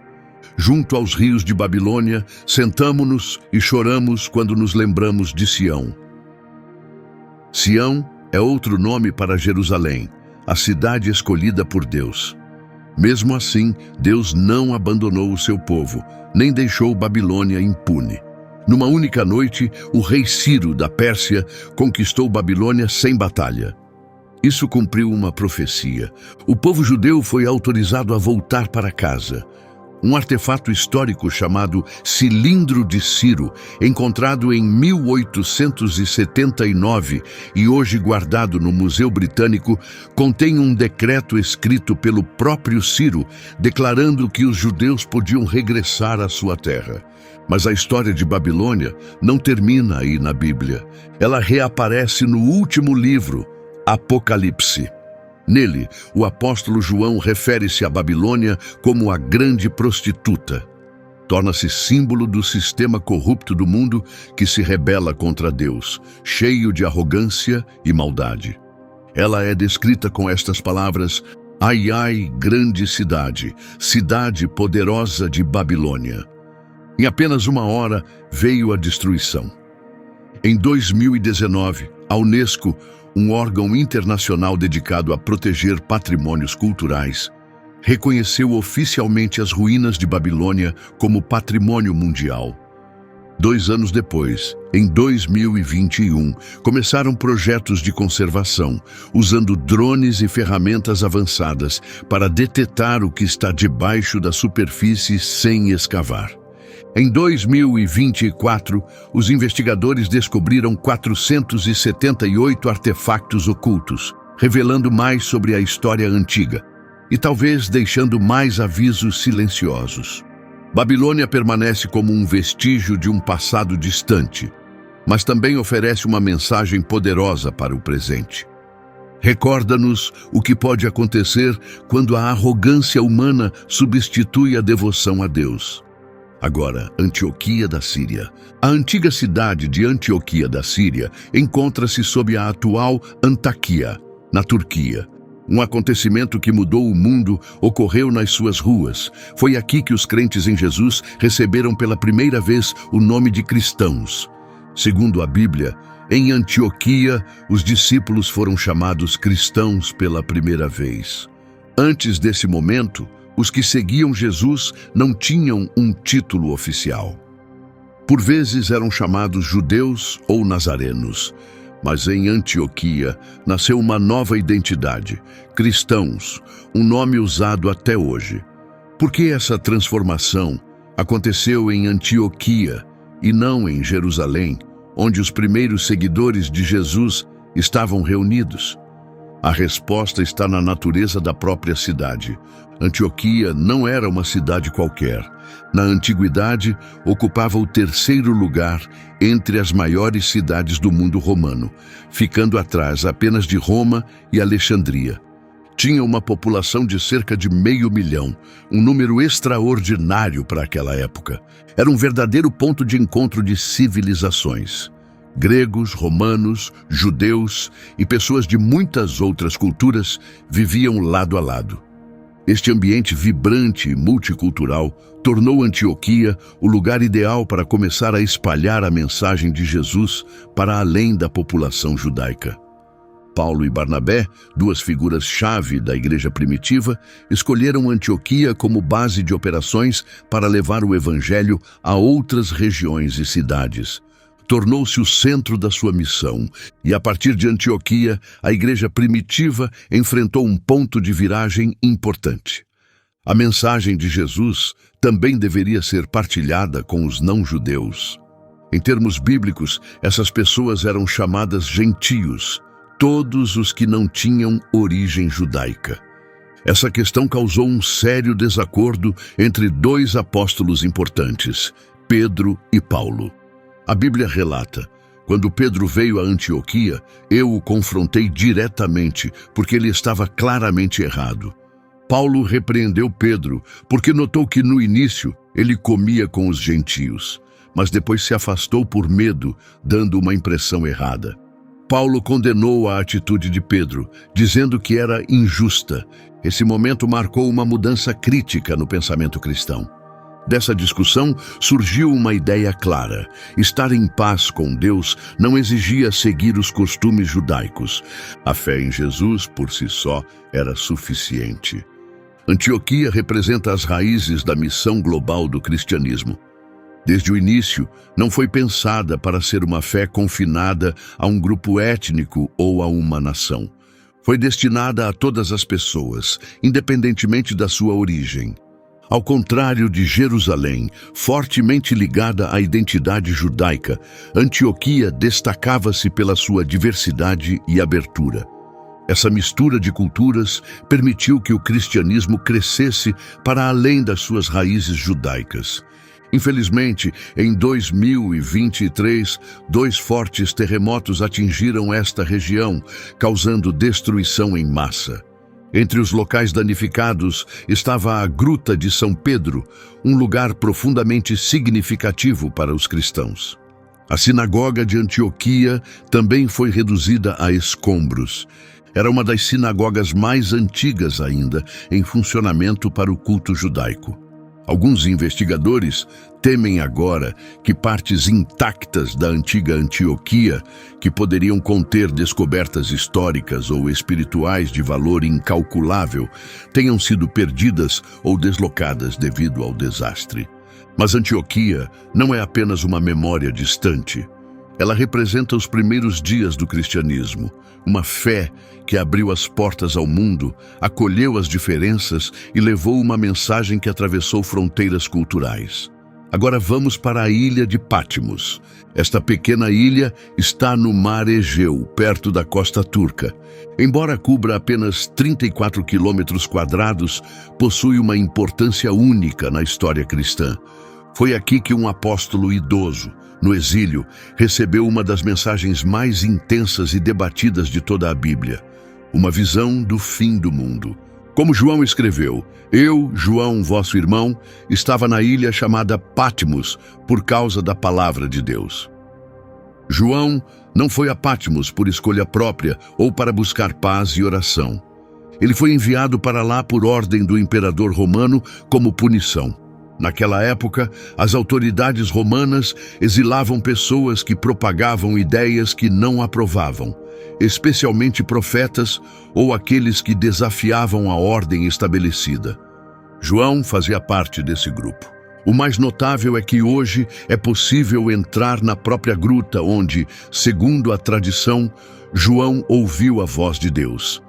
Junto aos rios de Babilônia, sentamo-nos e choramos quando nos lembramos de Sião. Sião é outro nome para Jerusalém, a cidade escolhida por Deus. Mesmo assim, Deus não abandonou o seu povo, nem deixou Babilônia impune. Numa única noite, o rei Ciro, da Pérsia, conquistou Babilônia sem batalha. Isso cumpriu uma profecia. O povo judeu foi autorizado a voltar para casa. Um artefato histórico chamado Cilindro de Ciro, encontrado em 1879 e hoje guardado no Museu Britânico, contém um decreto escrito pelo próprio Ciro, declarando que os judeus podiam regressar à sua terra. Mas a história de Babilônia não termina aí na Bíblia. Ela reaparece no último livro, Apocalipse. Nele, o apóstolo João refere-se à Babilônia como a grande prostituta. Torna-se símbolo do sistema corrupto do mundo que se rebela contra Deus, cheio de arrogância e maldade. Ela é descrita com estas palavras: ai, ai, grande cidade, cidade poderosa de Babilônia. Em apenas uma hora veio a destruição. Em 2019, a Unesco, um órgão internacional dedicado a proteger patrimônios culturais, reconheceu oficialmente as ruínas de Babilônia como patrimônio mundial. 2 anos depois, em 2021, começaram projetos de conservação, usando drones e ferramentas avançadas para detectar o que está debaixo da superfície sem escavar. Em 2024, os investigadores descobriram 478 artefatos ocultos, revelando mais sobre a história antiga e talvez deixando mais avisos silenciosos. Babilônia permanece como um vestígio de um passado distante, mas também oferece uma mensagem poderosa para o presente. Recorda-nos o que pode acontecer quando a arrogância humana substitui a devoção a Deus. Agora, Antioquia da Síria. A antiga cidade de Antioquia da Síria encontra-se sob a atual Antaquia, na Turquia. Um acontecimento que mudou o mundo ocorreu nas suas ruas. Foi aqui que os crentes em Jesus receberam pela primeira vez o nome de cristãos. Segundo a Bíblia, em Antioquia, os discípulos foram chamados cristãos pela primeira vez. Antes desse momento, os que seguiam Jesus não tinham um título oficial. Por vezes eram chamados judeus ou nazarenos, mas em Antioquia nasceu uma nova identidade, cristãos, um nome usado até hoje. Por que essa transformação aconteceu em Antioquia e não em Jerusalém, onde os primeiros seguidores de Jesus estavam reunidos? A resposta está na natureza da própria cidade. Antioquia não era uma cidade qualquer. Na antiguidade, ocupava o 3º lugar entre as maiores cidades do mundo romano, ficando atrás apenas de Roma e Alexandria. Tinha uma população de cerca de 500 mil, um número extraordinário para aquela época. Era um verdadeiro ponto de encontro de civilizações. Gregos, romanos, judeus e pessoas de muitas outras culturas viviam lado a lado. Este ambiente vibrante e multicultural tornou Antioquia o lugar ideal para começar a espalhar a mensagem de Jesus para além da população judaica. Paulo e Barnabé, 2 figuras-chave da igreja primitiva, escolheram Antioquia como base de operações para levar o evangelho a outras regiões e cidades. Tornou-se o centro da sua missão, e a partir de Antioquia, a igreja primitiva enfrentou um ponto de viragem importante. A mensagem de Jesus também deveria ser partilhada com os não-judeus. Em termos bíblicos, essas pessoas eram chamadas gentios, todos os que não tinham origem judaica. Essa questão causou um sério desacordo entre 2 apóstolos importantes, Pedro e Paulo. A Bíblia relata: quando Pedro veio a Antioquia, eu o confrontei diretamente, porque ele estava claramente errado. Paulo repreendeu Pedro, porque notou que no início ele comia com os gentios, mas depois se afastou por medo, dando uma impressão errada. Paulo condenou a atitude de Pedro, dizendo que era injusta. Esse momento marcou uma mudança crítica no pensamento cristão. Dessa discussão surgiu uma ideia clara: estar em paz com Deus não exigia seguir os costumes judaicos. A fé em Jesus, por si só, era suficiente. Antioquia representa as raízes da missão global do cristianismo. Desde o início, não foi pensada para ser uma fé confinada a um grupo étnico ou a uma nação. Foi destinada a todas as pessoas, independentemente da sua origem. Ao contrário de Jerusalém, fortemente ligada à identidade judaica, Antioquia destacava-se pela sua diversidade e abertura. Essa mistura de culturas permitiu que o cristianismo crescesse para além das suas raízes judaicas. Infelizmente, em 2023, 2 fortes terremotos atingiram esta região, causando destruição em massa. Entre os locais danificados estava a Gruta de São Pedro, um lugar profundamente significativo para os cristãos. A sinagoga de Antioquia também foi reduzida a escombros. Era uma das sinagogas mais antigas ainda em funcionamento para o culto judaico. Alguns investigadores temem agora que partes intactas da antiga Antioquia, que poderiam conter descobertas históricas ou espirituais de valor incalculável, tenham sido perdidas ou deslocadas devido ao desastre. Mas Antioquia não é apenas uma memória distante. Ela representa os primeiros dias do cristianismo, uma fé que abriu as portas ao mundo, acolheu as diferenças e levou uma mensagem que atravessou fronteiras culturais. Agora vamos para a ilha de Patmos. Esta pequena ilha está no Mar Egeu, perto da costa turca. Embora cubra apenas 34 quilômetros quadrados, possui uma importância única na história cristã. Foi aqui que um apóstolo idoso, no exílio, recebeu uma das mensagens mais intensas e debatidas de toda a Bíblia, uma visão do fim do mundo. Como João escreveu, eu, João, vosso irmão, estava na ilha chamada Patmos por causa da palavra de Deus. João não foi a Patmos por escolha própria ou para buscar paz e oração. Ele foi enviado para lá por ordem do imperador romano como punição. Naquela época, as autoridades romanas exilavam pessoas que propagavam ideias que não aprovavam, especialmente profetas ou aqueles que desafiavam a ordem estabelecida. João fazia parte desse grupo. O mais notável é que hoje é possível entrar na própria gruta onde, segundo a tradição, João ouviu a voz de Deus.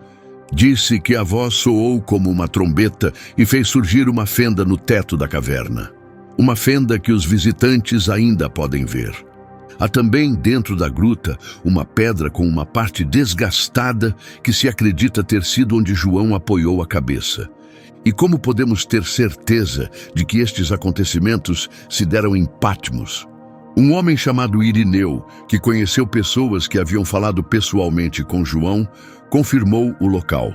Disse que a voz soou como uma trombeta e fez surgir uma fenda no teto da caverna. Uma fenda que os visitantes ainda podem ver. Há também dentro da gruta uma pedra com uma parte desgastada que se acredita ter sido onde João apoiou a cabeça. E como podemos ter certeza de que estes acontecimentos se deram em Patmos? Um homem chamado Irineu, que conheceu pessoas que haviam falado pessoalmente com João, confirmou o local.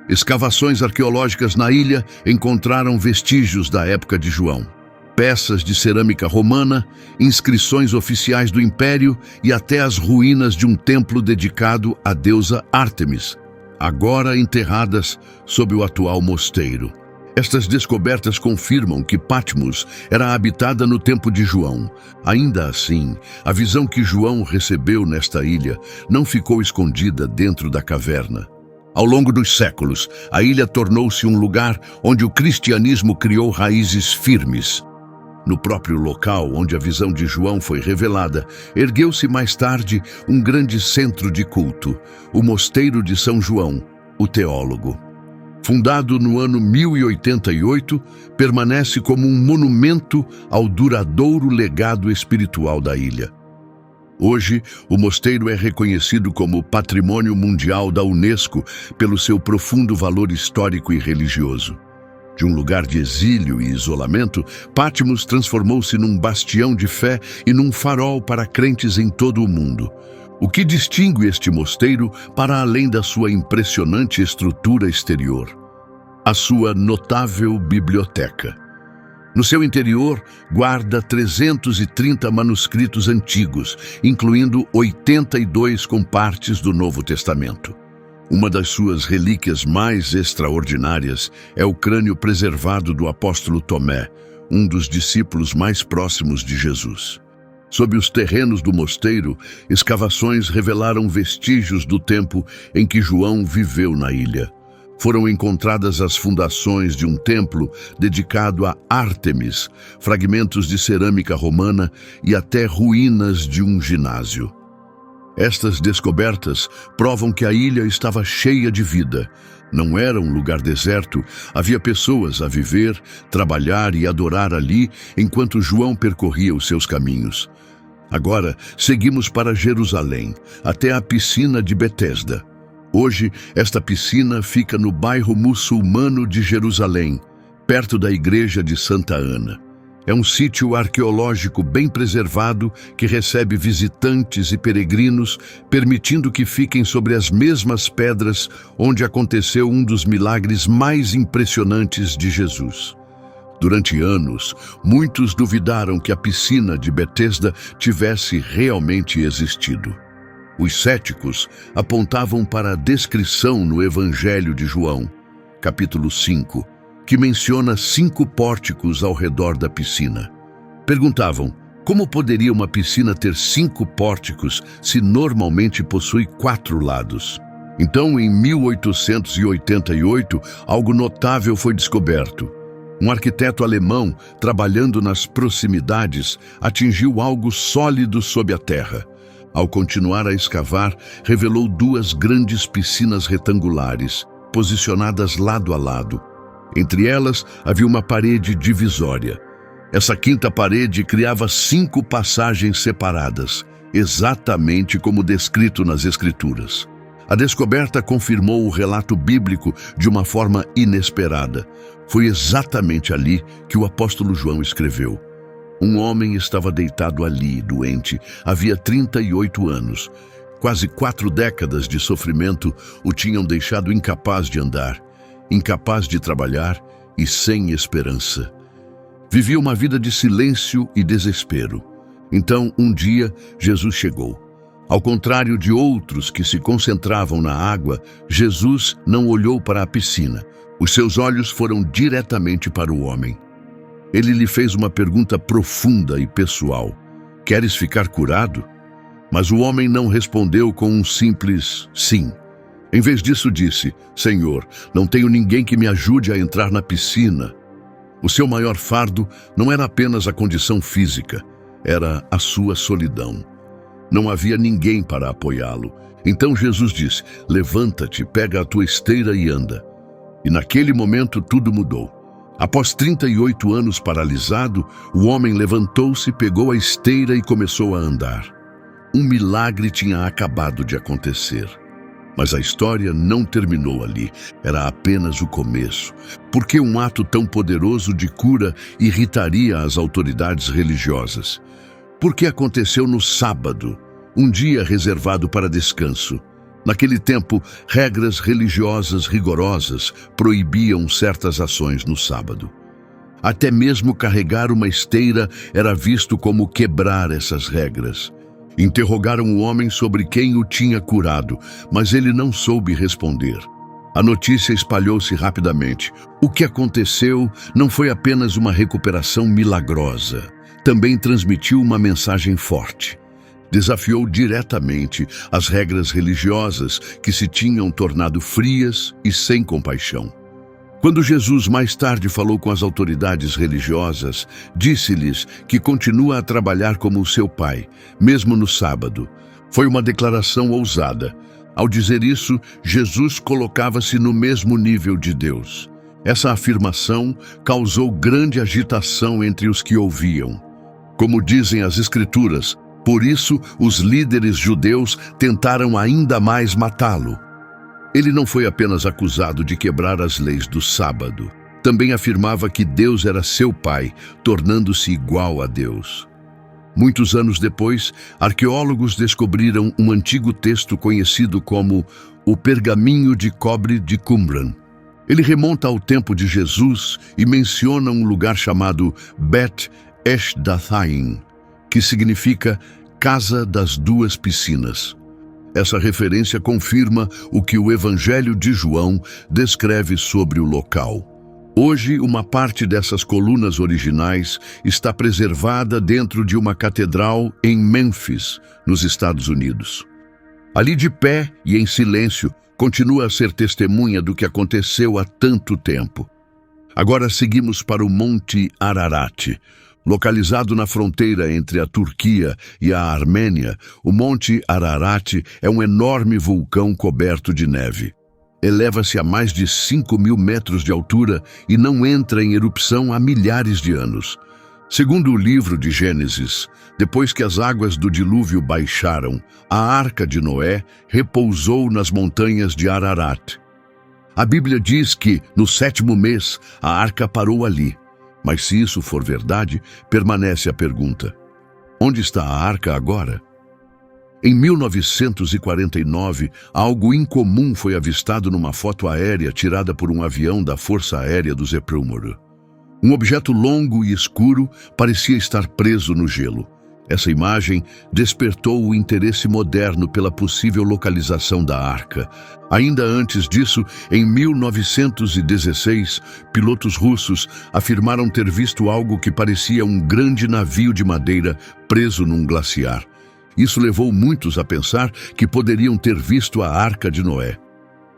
Escavações arqueológicas na ilha encontraram vestígios da época de João. Peças de cerâmica romana, inscrições oficiais do Império e até as ruínas de um templo dedicado à deusa Ártemis, agora enterradas sob o atual mosteiro. Estas descobertas confirmam que Patmos era habitada no tempo de João. Ainda assim, a visão que João recebeu nesta ilha não ficou escondida dentro da caverna. Ao longo dos séculos, a ilha tornou-se um lugar onde o cristianismo criou raízes firmes. No próprio local onde a visão de João foi revelada, ergueu-se mais tarde um grande centro de culto, o Mosteiro de São João, o Teólogo. Fundado no ano 1088, permanece como um monumento ao duradouro legado espiritual da ilha. Hoje, o mosteiro é reconhecido como Patrimônio Mundial da Unesco pelo seu profundo valor histórico e religioso. De um lugar de exílio e isolamento, Patmos transformou-se num bastião de fé e num farol para crentes em todo o mundo. O que distingue este mosteiro para além da sua impressionante estrutura exterior? A sua notável biblioteca. No seu interior, guarda 330 manuscritos antigos, incluindo 82 com partes do Novo Testamento. Uma das suas relíquias mais extraordinárias é o crânio preservado do apóstolo Tomé, um dos discípulos mais próximos de Jesus. Sob os terrenos do mosteiro, escavações revelaram vestígios do tempo em que João viveu na ilha. Foram encontradas as fundações de um templo dedicado a Ártemis, fragmentos de cerâmica romana e até ruínas de um ginásio. Estas descobertas provam que a ilha estava cheia de vida. Não era um lugar deserto, havia pessoas a viver, trabalhar e adorar ali enquanto João percorria os seus caminhos. Agora, seguimos para Jerusalém, até a piscina de Betesda. Hoje, esta piscina fica no bairro muçulmano de Jerusalém, perto da igreja de Santa Ana. É um sítio arqueológico bem preservado que recebe visitantes e peregrinos, permitindo que fiquem sobre as mesmas pedras onde aconteceu um dos milagres mais impressionantes de Jesus. Durante anos, muitos duvidaram que a piscina de Betesda tivesse realmente existido. Os céticos apontavam para a descrição no Evangelho de João, capítulo 5, que menciona 5 pórticos ao redor da piscina. Perguntavam, como poderia uma piscina ter 5 pórticos se normalmente possui 4 lados? Então, em 1888, algo notável foi descoberto. Um arquiteto alemão, trabalhando nas proximidades, atingiu algo sólido sob a terra. Ao continuar a escavar, revelou 2 grandes piscinas retangulares, posicionadas lado a lado. Entre elas, havia uma parede divisória. Essa quinta parede criava 5 passagens separadas, exatamente como descrito nas Escrituras. A descoberta confirmou o relato bíblico de uma forma inesperada. Foi exatamente ali que o apóstolo João escreveu. Um homem estava deitado ali, doente, havia 38 anos. Quase 4 décadas de sofrimento o tinham deixado incapaz de andar, incapaz de trabalhar e sem esperança. Vivia uma vida de silêncio e desespero. Então, um dia, Jesus chegou. Ao contrário de outros que se concentravam na água, Jesus não olhou para a piscina. Os seus olhos foram diretamente para o homem. Ele lhe fez uma pergunta profunda e pessoal. Queres ficar curado? Mas o homem não respondeu com um simples sim. Em vez disso disse, Senhor, não tenho ninguém que me ajude a entrar na piscina. O seu maior fardo não era apenas a condição física, era a sua solidão. Não havia ninguém para apoiá-lo. Então Jesus disse, levanta-te, pega a tua esteira e anda. E naquele momento tudo mudou. Após 38 anos paralisado, o homem levantou-se, pegou a esteira e começou a andar. Um milagre tinha acabado de acontecer. Mas a história não terminou ali, era apenas o começo. Por que um ato tão poderoso de cura irritaria as autoridades religiosas? Porque aconteceu no sábado, um dia reservado para descanso. Naquele tempo, regras religiosas rigorosas proibiam certas ações no sábado. Até mesmo carregar uma esteira era visto como quebrar essas regras. Interrogaram o homem sobre quem o tinha curado, mas ele não soube responder. A notícia espalhou-se rapidamente. O que aconteceu não foi apenas uma recuperação milagrosa, também transmitiu uma mensagem forte. Desafiou diretamente as regras religiosas que se tinham tornado frias e sem compaixão. Quando Jesus mais tarde falou com as autoridades religiosas, disse-lhes que continua a trabalhar como o seu pai, mesmo no sábado. Foi uma declaração ousada. Ao dizer isso, Jesus colocava-se no mesmo nível de Deus. Essa afirmação causou grande agitação entre os que ouviam. Como dizem as Escrituras, por isso os líderes judeus tentaram ainda mais matá-lo. Ele não foi apenas acusado de quebrar as leis do sábado. Também afirmava que Deus era seu pai, tornando-se igual a Deus. Muitos anos depois, arqueólogos descobriram um antigo texto conhecido como o Pergaminho de Cobre de Qumran. Ele remonta ao tempo de Jesus e menciona um lugar chamado Bet Eshdathaim, que significa Casa das Duas Piscinas. Essa referência confirma o que o Evangelho de João descreve sobre o local. Hoje, uma parte dessas colunas originais está preservada dentro de uma catedral em Memphis, nos Estados Unidos. Ali de pé e em silêncio, continua a ser testemunha do que aconteceu há tanto tempo. Agora seguimos para o Monte Ararat. Localizado na fronteira entre a Turquia e a Armênia, o Monte Ararat é um enorme vulcão coberto de neve. Eleva-se a mais de 5.000 metros de altura e não entra em erupção há milhares de anos. Segundo o livro de Gênesis, depois que as águas do dilúvio baixaram, a Arca de Noé repousou nas montanhas de Ararat. A Bíblia diz que, no 7º mês, a arca parou ali. Mas se isso for verdade, permanece a pergunta: onde está a arca agora? Em 1949, algo incomum foi avistado numa foto aérea tirada por um avião da Força Aérea do Zeppelin. Um objeto longo e escuro parecia estar preso no gelo. Essa imagem despertou o interesse moderno pela possível localização da arca. Ainda antes disso, em 1916, pilotos russos afirmaram ter visto algo que parecia um grande navio de madeira preso num glaciar. Isso levou muitos a pensar que poderiam ter visto a Arca de Noé.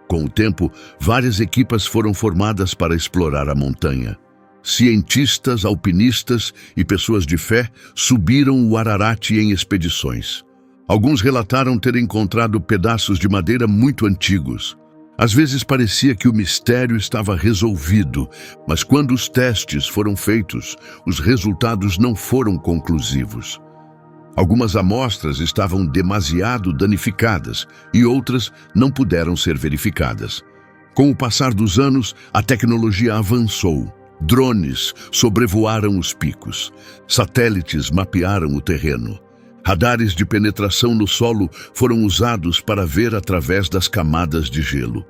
Com o tempo, várias equipas foram formadas para explorar a montanha. Cientistas, alpinistas e pessoas de fé subiram o Ararat em expedições. Alguns relataram ter encontrado pedaços de madeira muito antigos. Às vezes parecia que o mistério estava resolvido, mas quando os testes foram feitos, os resultados não foram conclusivos. Algumas amostras estavam demasiado danificadas e outras não puderam ser verificadas. Com o passar dos anos, a tecnologia avançou. Drones sobrevoaram os picos. Satélites mapearam o terreno. Radares de penetração no solo foram usados para ver através das camadas de gelo.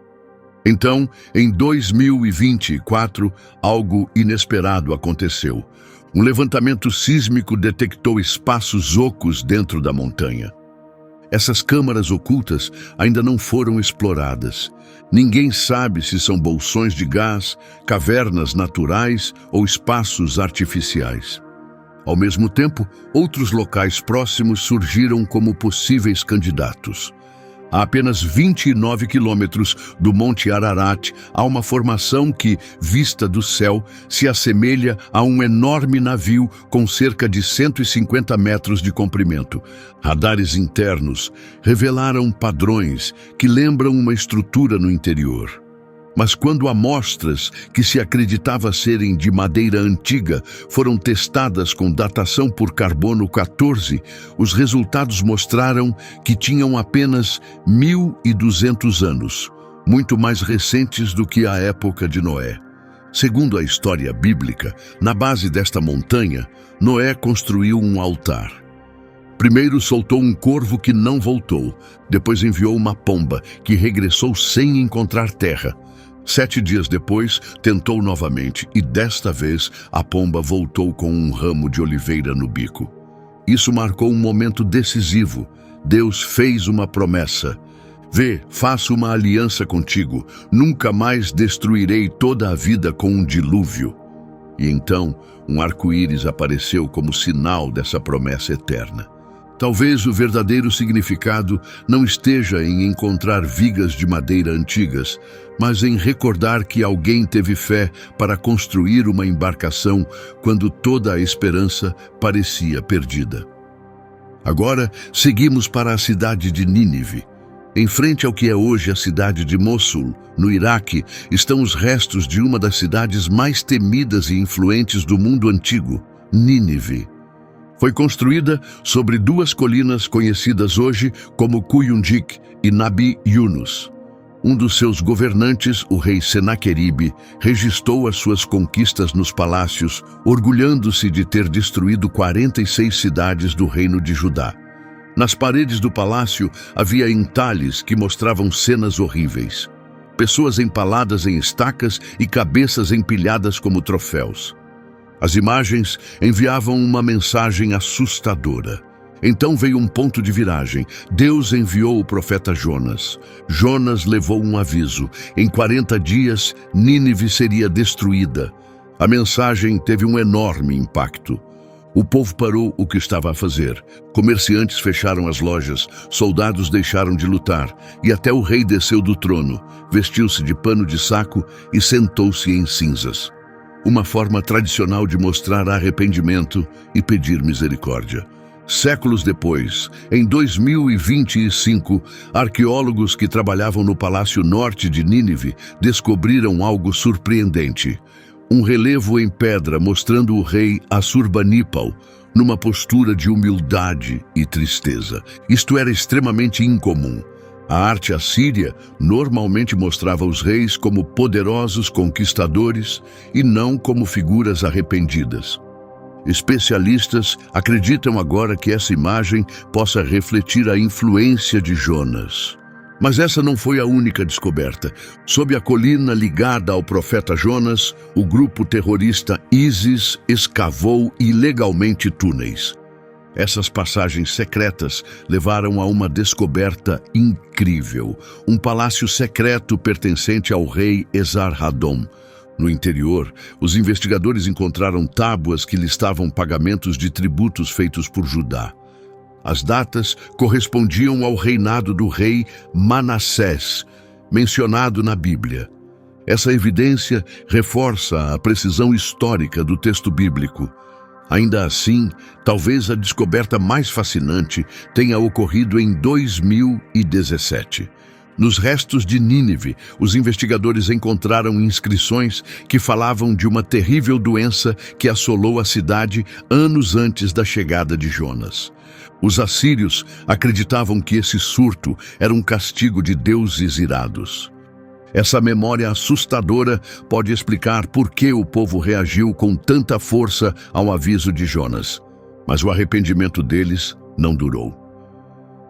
Então, em 2024, algo inesperado aconteceu. Um levantamento sísmico detectou espaços ocos dentro da montanha. Essas câmaras ocultas ainda não foram exploradas. Ninguém sabe se são bolsões de gás, cavernas naturais ou espaços artificiais. Ao mesmo tempo, outros locais próximos surgiram como possíveis candidatos. A apenas 29 quilômetros do Monte Ararat, há uma formação que, vista do céu, se assemelha a um enorme navio com cerca de 150 metros de comprimento. Radares internos revelaram padrões que lembram uma estrutura no interior. Mas quando amostras que se acreditava serem de madeira antiga foram testadas com datação por carbono 14, os resultados mostraram que tinham apenas 1.200 anos, muito mais recentes do que a época de Noé. Segundo a história bíblica, na base desta montanha, Noé construiu um altar. Primeiro soltou um corvo que não voltou, depois enviou uma pomba que regressou sem encontrar terra. 7 dias depois, tentou novamente e desta vez a pomba voltou com um ramo de oliveira no bico. Isso marcou um momento decisivo. Deus fez uma promessa. Vê, faço uma aliança contigo. Nunca mais destruirei toda a vida com um dilúvio. E então, um arco-íris apareceu como sinal dessa promessa eterna. Talvez o verdadeiro significado não esteja em encontrar vigas de madeira antigas, mas em recordar que alguém teve fé para construir uma embarcação quando toda a esperança parecia perdida. Agora, seguimos para a cidade de Nínive. Em frente ao que é hoje a cidade de Mossul, no Iraque, estão os restos de uma das cidades mais temidas e influentes do mundo antigo, Nínive. Foi construída sobre 2 colinas conhecidas hoje como Kuyundik e Nabi Yunus. Um dos seus governantes, o rei Senaqueribe, registrou as suas conquistas nos palácios, orgulhando-se de ter destruído 46 cidades do reino de Judá. Nas paredes do palácio havia entalhes que mostravam cenas horríveis. Pessoas empaladas em estacas e cabeças empilhadas como troféus. As imagens enviavam uma mensagem assustadora. Então veio um ponto de viragem. Deus enviou o profeta Jonas. Jonas levou um aviso. Em 40 dias, Nínive seria destruída. A mensagem teve um enorme impacto. O povo parou o que estava a fazer. Comerciantes fecharam as lojas, soldados deixaram de lutar, e até o rei desceu do trono, vestiu-se de pano de saco e sentou-se em cinzas. Uma forma tradicional de mostrar arrependimento e pedir misericórdia. Séculos depois, em 2025, arqueólogos que trabalhavam no Palácio Norte de Nínive descobriram algo surpreendente. Um relevo em pedra mostrando o rei Assurbanipal numa postura de humildade e tristeza. Isto era extremamente incomum. A arte assíria normalmente mostrava os reis como poderosos conquistadores e não como figuras arrependidas. Especialistas acreditam agora que essa imagem possa refletir a influência de Jonas. Mas essa não foi a única descoberta. Sob a colina ligada ao profeta Jonas, o grupo terrorista ISIS escavou ilegalmente túneis. Essas passagens secretas levaram a uma descoberta incrível: um palácio secreto pertencente ao rei Esarhaddon. No interior, os investigadores encontraram tábuas que listavam pagamentos de tributos feitos por Judá. As datas correspondiam ao reinado do rei Manassés, mencionado na Bíblia. Essa evidência reforça a precisão histórica do texto bíblico. Ainda assim, talvez a descoberta mais fascinante tenha ocorrido em 2017. Nos restos de Nínive, os investigadores encontraram inscrições que falavam de uma terrível doença que assolou a cidade anos antes da chegada de Jonas. Os assírios acreditavam que esse surto era um castigo de deuses irados. Essa memória assustadora pode explicar por que o povo reagiu com tanta força ao aviso de Jonas. Mas o arrependimento deles não durou.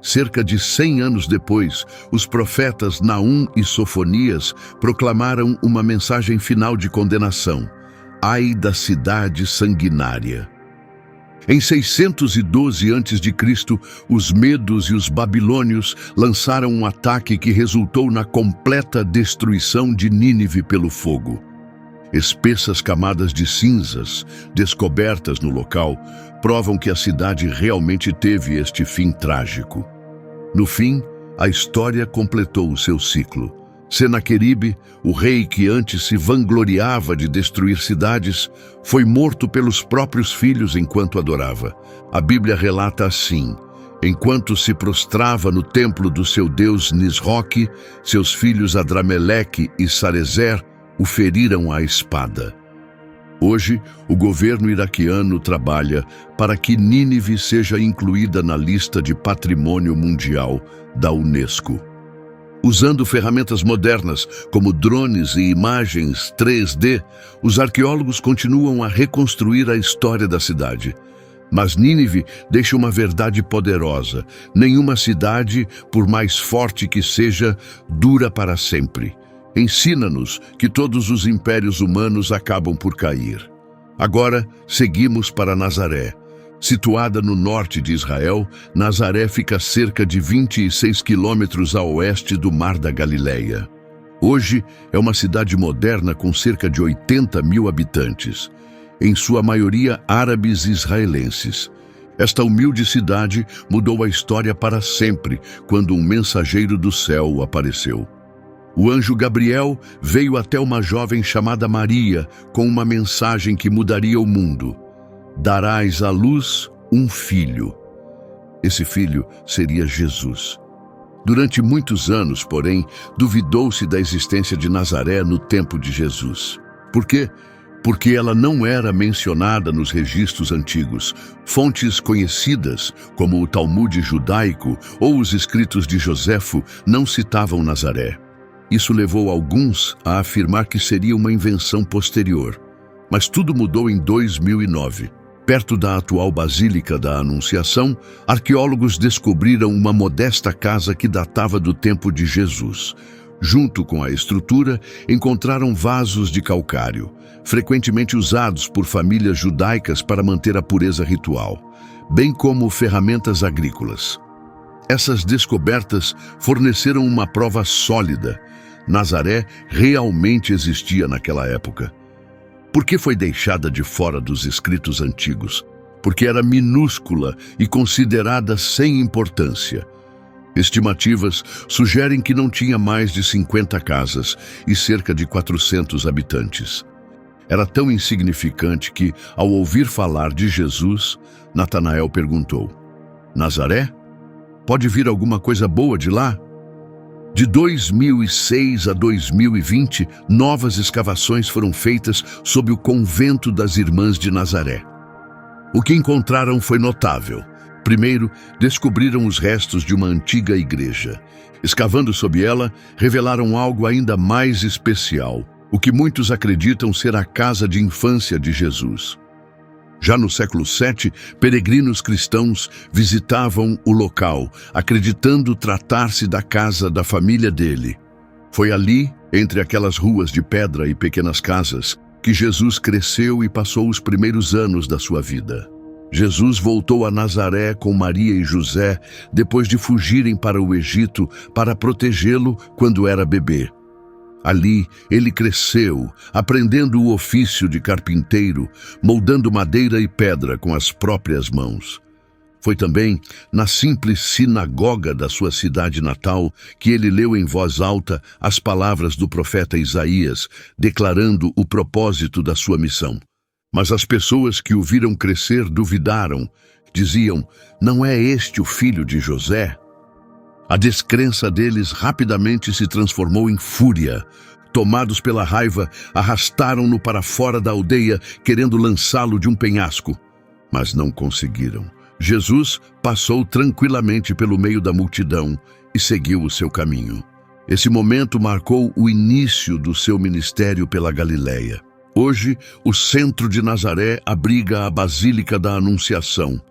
Cerca de 100 anos depois, os profetas Naum e Sofonias proclamaram uma mensagem final de condenação: ai da cidade sanguinária. Em 612 a.C., os medos e os babilônios lançaram um ataque que resultou na completa destruição de Nínive pelo fogo. Espessas camadas de cinzas, descobertas no local, provam que a cidade realmente teve este fim trágico. No fim, a história completou o seu ciclo. Senaqueribe, o rei que antes se vangloriava de destruir cidades, foi morto pelos próprios filhos enquanto adorava. A Bíblia relata assim: enquanto se prostrava no templo do seu deus Nisroque, seus filhos Adrameleque e Sarezer o feriram à espada. Hoje, o governo iraquiano trabalha para que Nínive seja incluída na lista de Patrimônio Mundial da Unesco. Usando ferramentas modernas, como drones e imagens 3D, os arqueólogos continuam a reconstruir a história da cidade. Mas Nínive deixa uma verdade poderosa: nenhuma cidade, por mais forte que seja, dura para sempre. Ensina-nos que todos os impérios humanos acabam por cair. Agora, seguimos para Nazaré. Situada no norte de Israel, Nazaré fica a cerca de 26 quilômetros a oeste do Mar da Galileia. Hoje, é uma cidade moderna com cerca de 80 mil habitantes, em sua maioria árabes e israelenses. Esta humilde cidade mudou a história para sempre, quando um mensageiro do céu apareceu. O anjo Gabriel veio até uma jovem chamada Maria com uma mensagem que mudaria o mundo: darás à luz um filho. Esse filho seria Jesus. Durante muitos anos, porém, duvidou-se da existência de Nazaré no tempo de Jesus. Por quê? Porque ela não era mencionada nos registros antigos. Fontes conhecidas, como o Talmude judaico ou os escritos de Joséfo, não citavam Nazaré. Isso levou alguns a afirmar que seria uma invenção posterior. Mas tudo mudou em 2009. Perto da atual Basílica da Anunciação, arqueólogos descobriram uma modesta casa que datava do tempo de Jesus. Junto com a estrutura, encontraram vasos de calcário, frequentemente usados por famílias judaicas para manter a pureza ritual, bem como ferramentas agrícolas. Essas descobertas forneceram uma prova sólida: Nazaré realmente existia naquela época. Por que foi deixada de fora dos escritos antigos? Porque era minúscula e considerada sem importância. Estimativas sugerem que não tinha mais de 50 casas e cerca de 400 habitantes. Era tão insignificante que, ao ouvir falar de Jesus, Natanael perguntou: Nazaré? Pode vir alguma coisa boa de lá? De 2006 a 2020, novas escavações foram feitas sob o convento das Irmãs de Nazaré. O que encontraram foi notável. Primeiro, descobriram os restos de uma antiga igreja. Escavando sob ela, revelaram algo ainda mais especial, o que muitos acreditam ser a casa de infância de Jesus. Já no século VII, peregrinos cristãos visitavam o local, acreditando tratar-se da casa da família dele. Foi ali, entre aquelas ruas de pedra e pequenas casas, que Jesus cresceu e passou os primeiros anos da sua vida. Jesus voltou a Nazaré com Maria e José depois de fugirem para o Egito para protegê-lo quando era bebê. Ali, ele cresceu, aprendendo o ofício de carpinteiro, moldando madeira e pedra com as próprias mãos. Foi também na simples sinagoga da sua cidade natal que ele leu em voz alta as palavras do profeta Isaías, declarando o propósito da sua missão. Mas as pessoas que o viram crescer duvidaram, diziam: "Não é este o filho de José?" A descrença deles rapidamente se transformou em fúria. Tomados pela raiva, arrastaram-no para fora da aldeia, querendo lançá-lo de um penhasco. Mas não conseguiram. Jesus passou tranquilamente pelo meio da multidão e seguiu o seu caminho. Esse momento marcou o início do seu ministério pela Galileia. Hoje, o centro de Nazaré abriga a Basílica da Anunciação.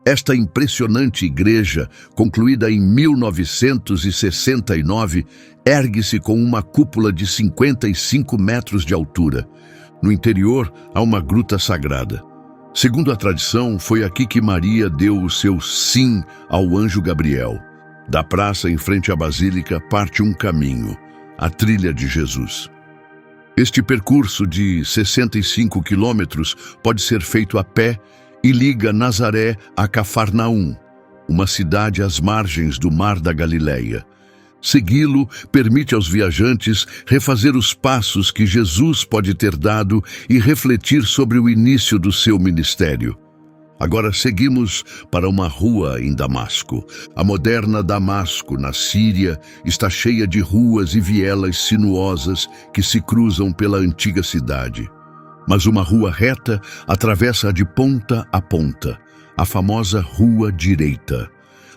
Esta impressionante igreja, concluída em 1969, ergue-se com uma cúpula de 55 metros de altura. No interior, há uma gruta sagrada. Segundo a tradição, foi aqui que Maria deu o seu sim ao anjo Gabriel. Da praça em frente à Basílica parte um caminho, a trilha de Jesus. Este percurso de 65 quilômetros pode ser feito a pé e liga Nazaré a Cafarnaum, uma cidade às margens do Mar da Galileia. Segui-lo permite aos viajantes refazer os passos que Jesus pode ter dado e refletir sobre o início do seu ministério. Agora seguimos para uma rua em Damasco. A moderna Damasco, na Síria, está cheia de ruas e vielas sinuosas que se cruzam pela antiga cidade. Mas uma rua reta atravessa-a de ponta a ponta, a famosa Rua Direita.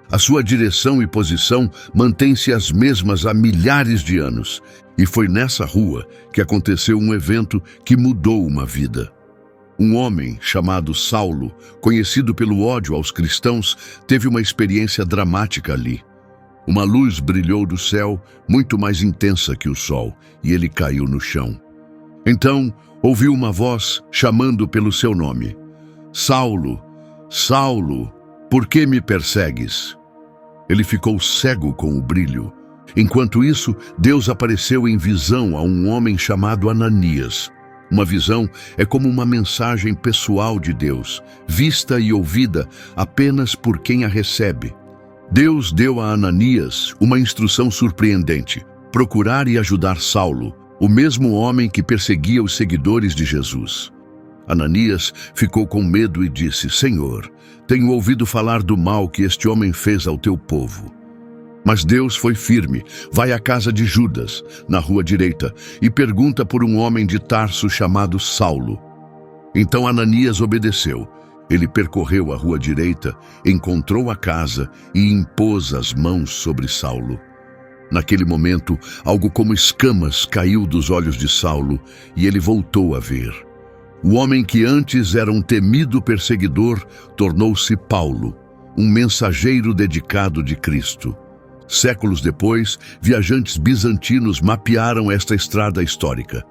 A sua direção e posição mantêm-se as mesmas há milhares de anos, e foi nessa rua que aconteceu um evento que mudou uma vida. Um homem chamado Saulo, conhecido pelo ódio aos cristãos, teve uma experiência dramática ali. Uma luz brilhou do céu, muito mais intensa que o sol, e ele caiu no chão. Então, ouviu uma voz chamando pelo seu nome: "Saulo, Saulo, por que me persegues?" Ele ficou cego com o brilho. Enquanto isso, Deus apareceu em visão a um homem chamado Ananias. Uma visão é como uma mensagem pessoal de Deus, vista e ouvida apenas por quem a recebe. Deus deu a Ananias uma instrução surpreendente: procurar e ajudar Saulo, o mesmo homem que perseguia os seguidores de Jesus. Ananias ficou com medo e disse: "Senhor, tenho ouvido falar do mal que este homem fez ao teu povo." Mas Deus foi firme. Vai à casa de Judas, na Rua Direita, e pergunta por um homem de Tarso chamado Saulo. Então Ananias obedeceu. Ele percorreu a Rua Direita, encontrou a casa e impôs as mãos sobre Saulo. Naquele momento, algo como escamas caiu dos olhos de Saulo e ele voltou a ver. O homem que antes era um temido perseguidor tornou-se Paulo, um mensageiro dedicado de Cristo. Séculos depois, viajantes bizantinos mapearam esta estrada histórica.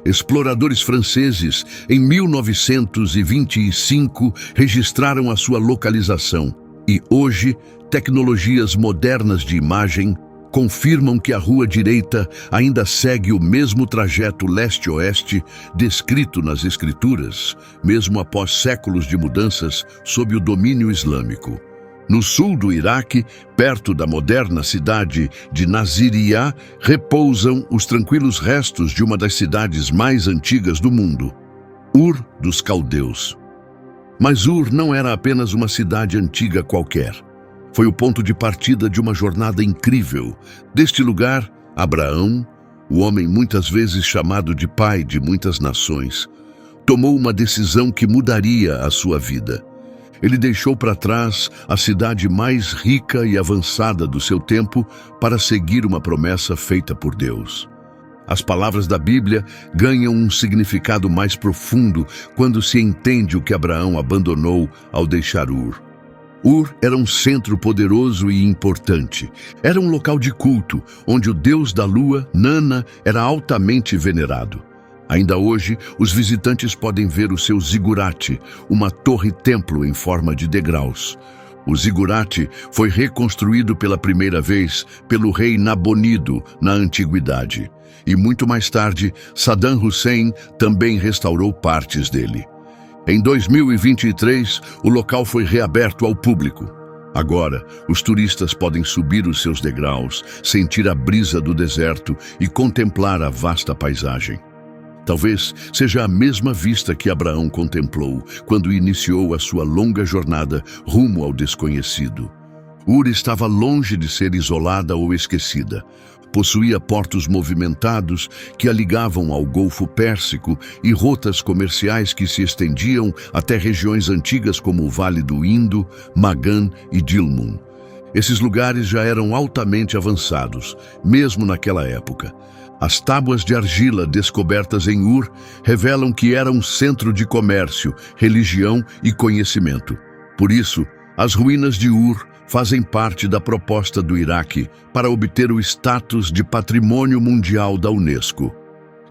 Exploradores franceses, em 1925, registraram a sua localização. E hoje, tecnologias modernas de imagem confirmam que a Rua Direita ainda segue o mesmo trajeto leste-oeste descrito nas Escrituras, mesmo após séculos de mudanças sob o domínio islâmico. No sul do Iraque, perto da moderna cidade de Naziriyah, repousam os tranquilos restos de uma das cidades mais antigas do mundo, Ur dos Caldeus. Mas Ur não era apenas uma cidade antiga qualquer. Foi o ponto de partida de uma jornada incrível. Deste lugar, Abraão, o homem muitas vezes chamado de pai de muitas nações, tomou uma decisão que mudaria a sua vida. ele deixou para trás a cidade mais rica e avançada do seu tempo para seguir uma promessa feita por Deus. As palavras da Bíblia ganham um significado mais profundo quando se entende o que Abraão abandonou ao deixar Ur. Ur era um centro poderoso e importante. Era um local de culto, onde o deus da lua, Nana, era altamente venerado. Ainda hoje, os visitantes podem ver o seu zigurate, uma torre-templo em forma de degraus. O zigurate foi reconstruído pela primeira vez pelo rei Nabonido na antiguidade. E muito mais tarde, Saddam Hussein também restaurou partes dele. Em 2023, o local foi reaberto ao público. Agora, os turistas podem subir os seus degraus, sentir a brisa do deserto e contemplar a vasta paisagem. Talvez seja a mesma vista que Abraão contemplou quando iniciou a sua longa jornada rumo ao desconhecido. Ur estava longe de ser isolada ou esquecida. Possuía portos movimentados que a ligavam ao Golfo Pérsico e rotas comerciais que se estendiam até regiões antigas como o Vale do Indo, Magan e Dilmun. Esses lugares já eram altamente avançados, mesmo naquela época. As tábuas de argila descobertas em Ur revelam que era um centro de comércio, religião e conhecimento. Por isso, as ruínas de Ur fazem parte da proposta do Iraque para obter o status de Patrimônio Mundial da Unesco.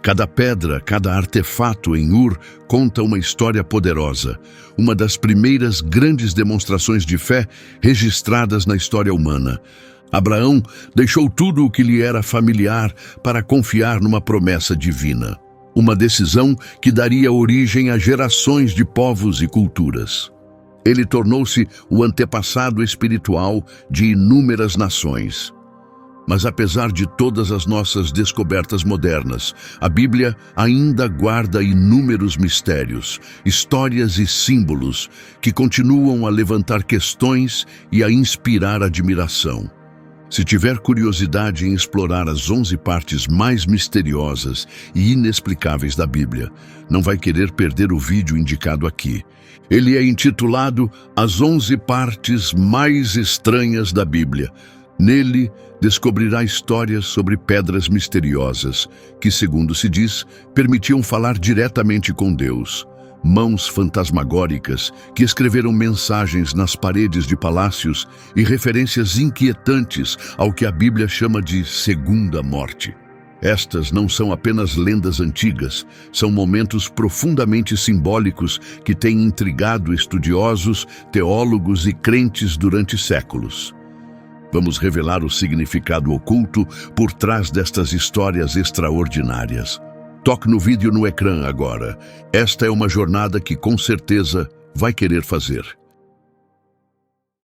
Cada pedra, cada artefato em Ur conta uma história poderosa, uma das primeiras grandes demonstrações de fé registradas na história humana. Abraão deixou tudo o que lhe era familiar para confiar numa promessa divina, uma decisão que daria origem a gerações de povos e culturas. Ele tornou-se o antepassado espiritual de inúmeras nações. Mas apesar de todas as nossas descobertas modernas, a Bíblia ainda guarda inúmeros mistérios, histórias e símbolos que continuam a levantar questões e a inspirar admiração. Se tiver curiosidade em explorar as 11 partes mais misteriosas e inexplicáveis da Bíblia, não vai querer perder o vídeo indicado aqui. Ele é intitulado As 11 Partes Mais Estranhas da Bíblia. Nele, descobrirá histórias sobre pedras misteriosas que, segundo se diz, permitiam falar diretamente com Deus. Mãos fantasmagóricas que escreveram mensagens nas paredes de palácios e referências inquietantes ao que a Bíblia chama de segunda morte. Estas não são apenas lendas antigas, são momentos profundamente simbólicos que têm intrigado estudiosos, teólogos e crentes durante séculos. Vamos revelar o significado oculto por trás destas histórias extraordinárias. Toque no vídeo no ecrã agora. Esta é uma jornada que com certeza vai querer fazer.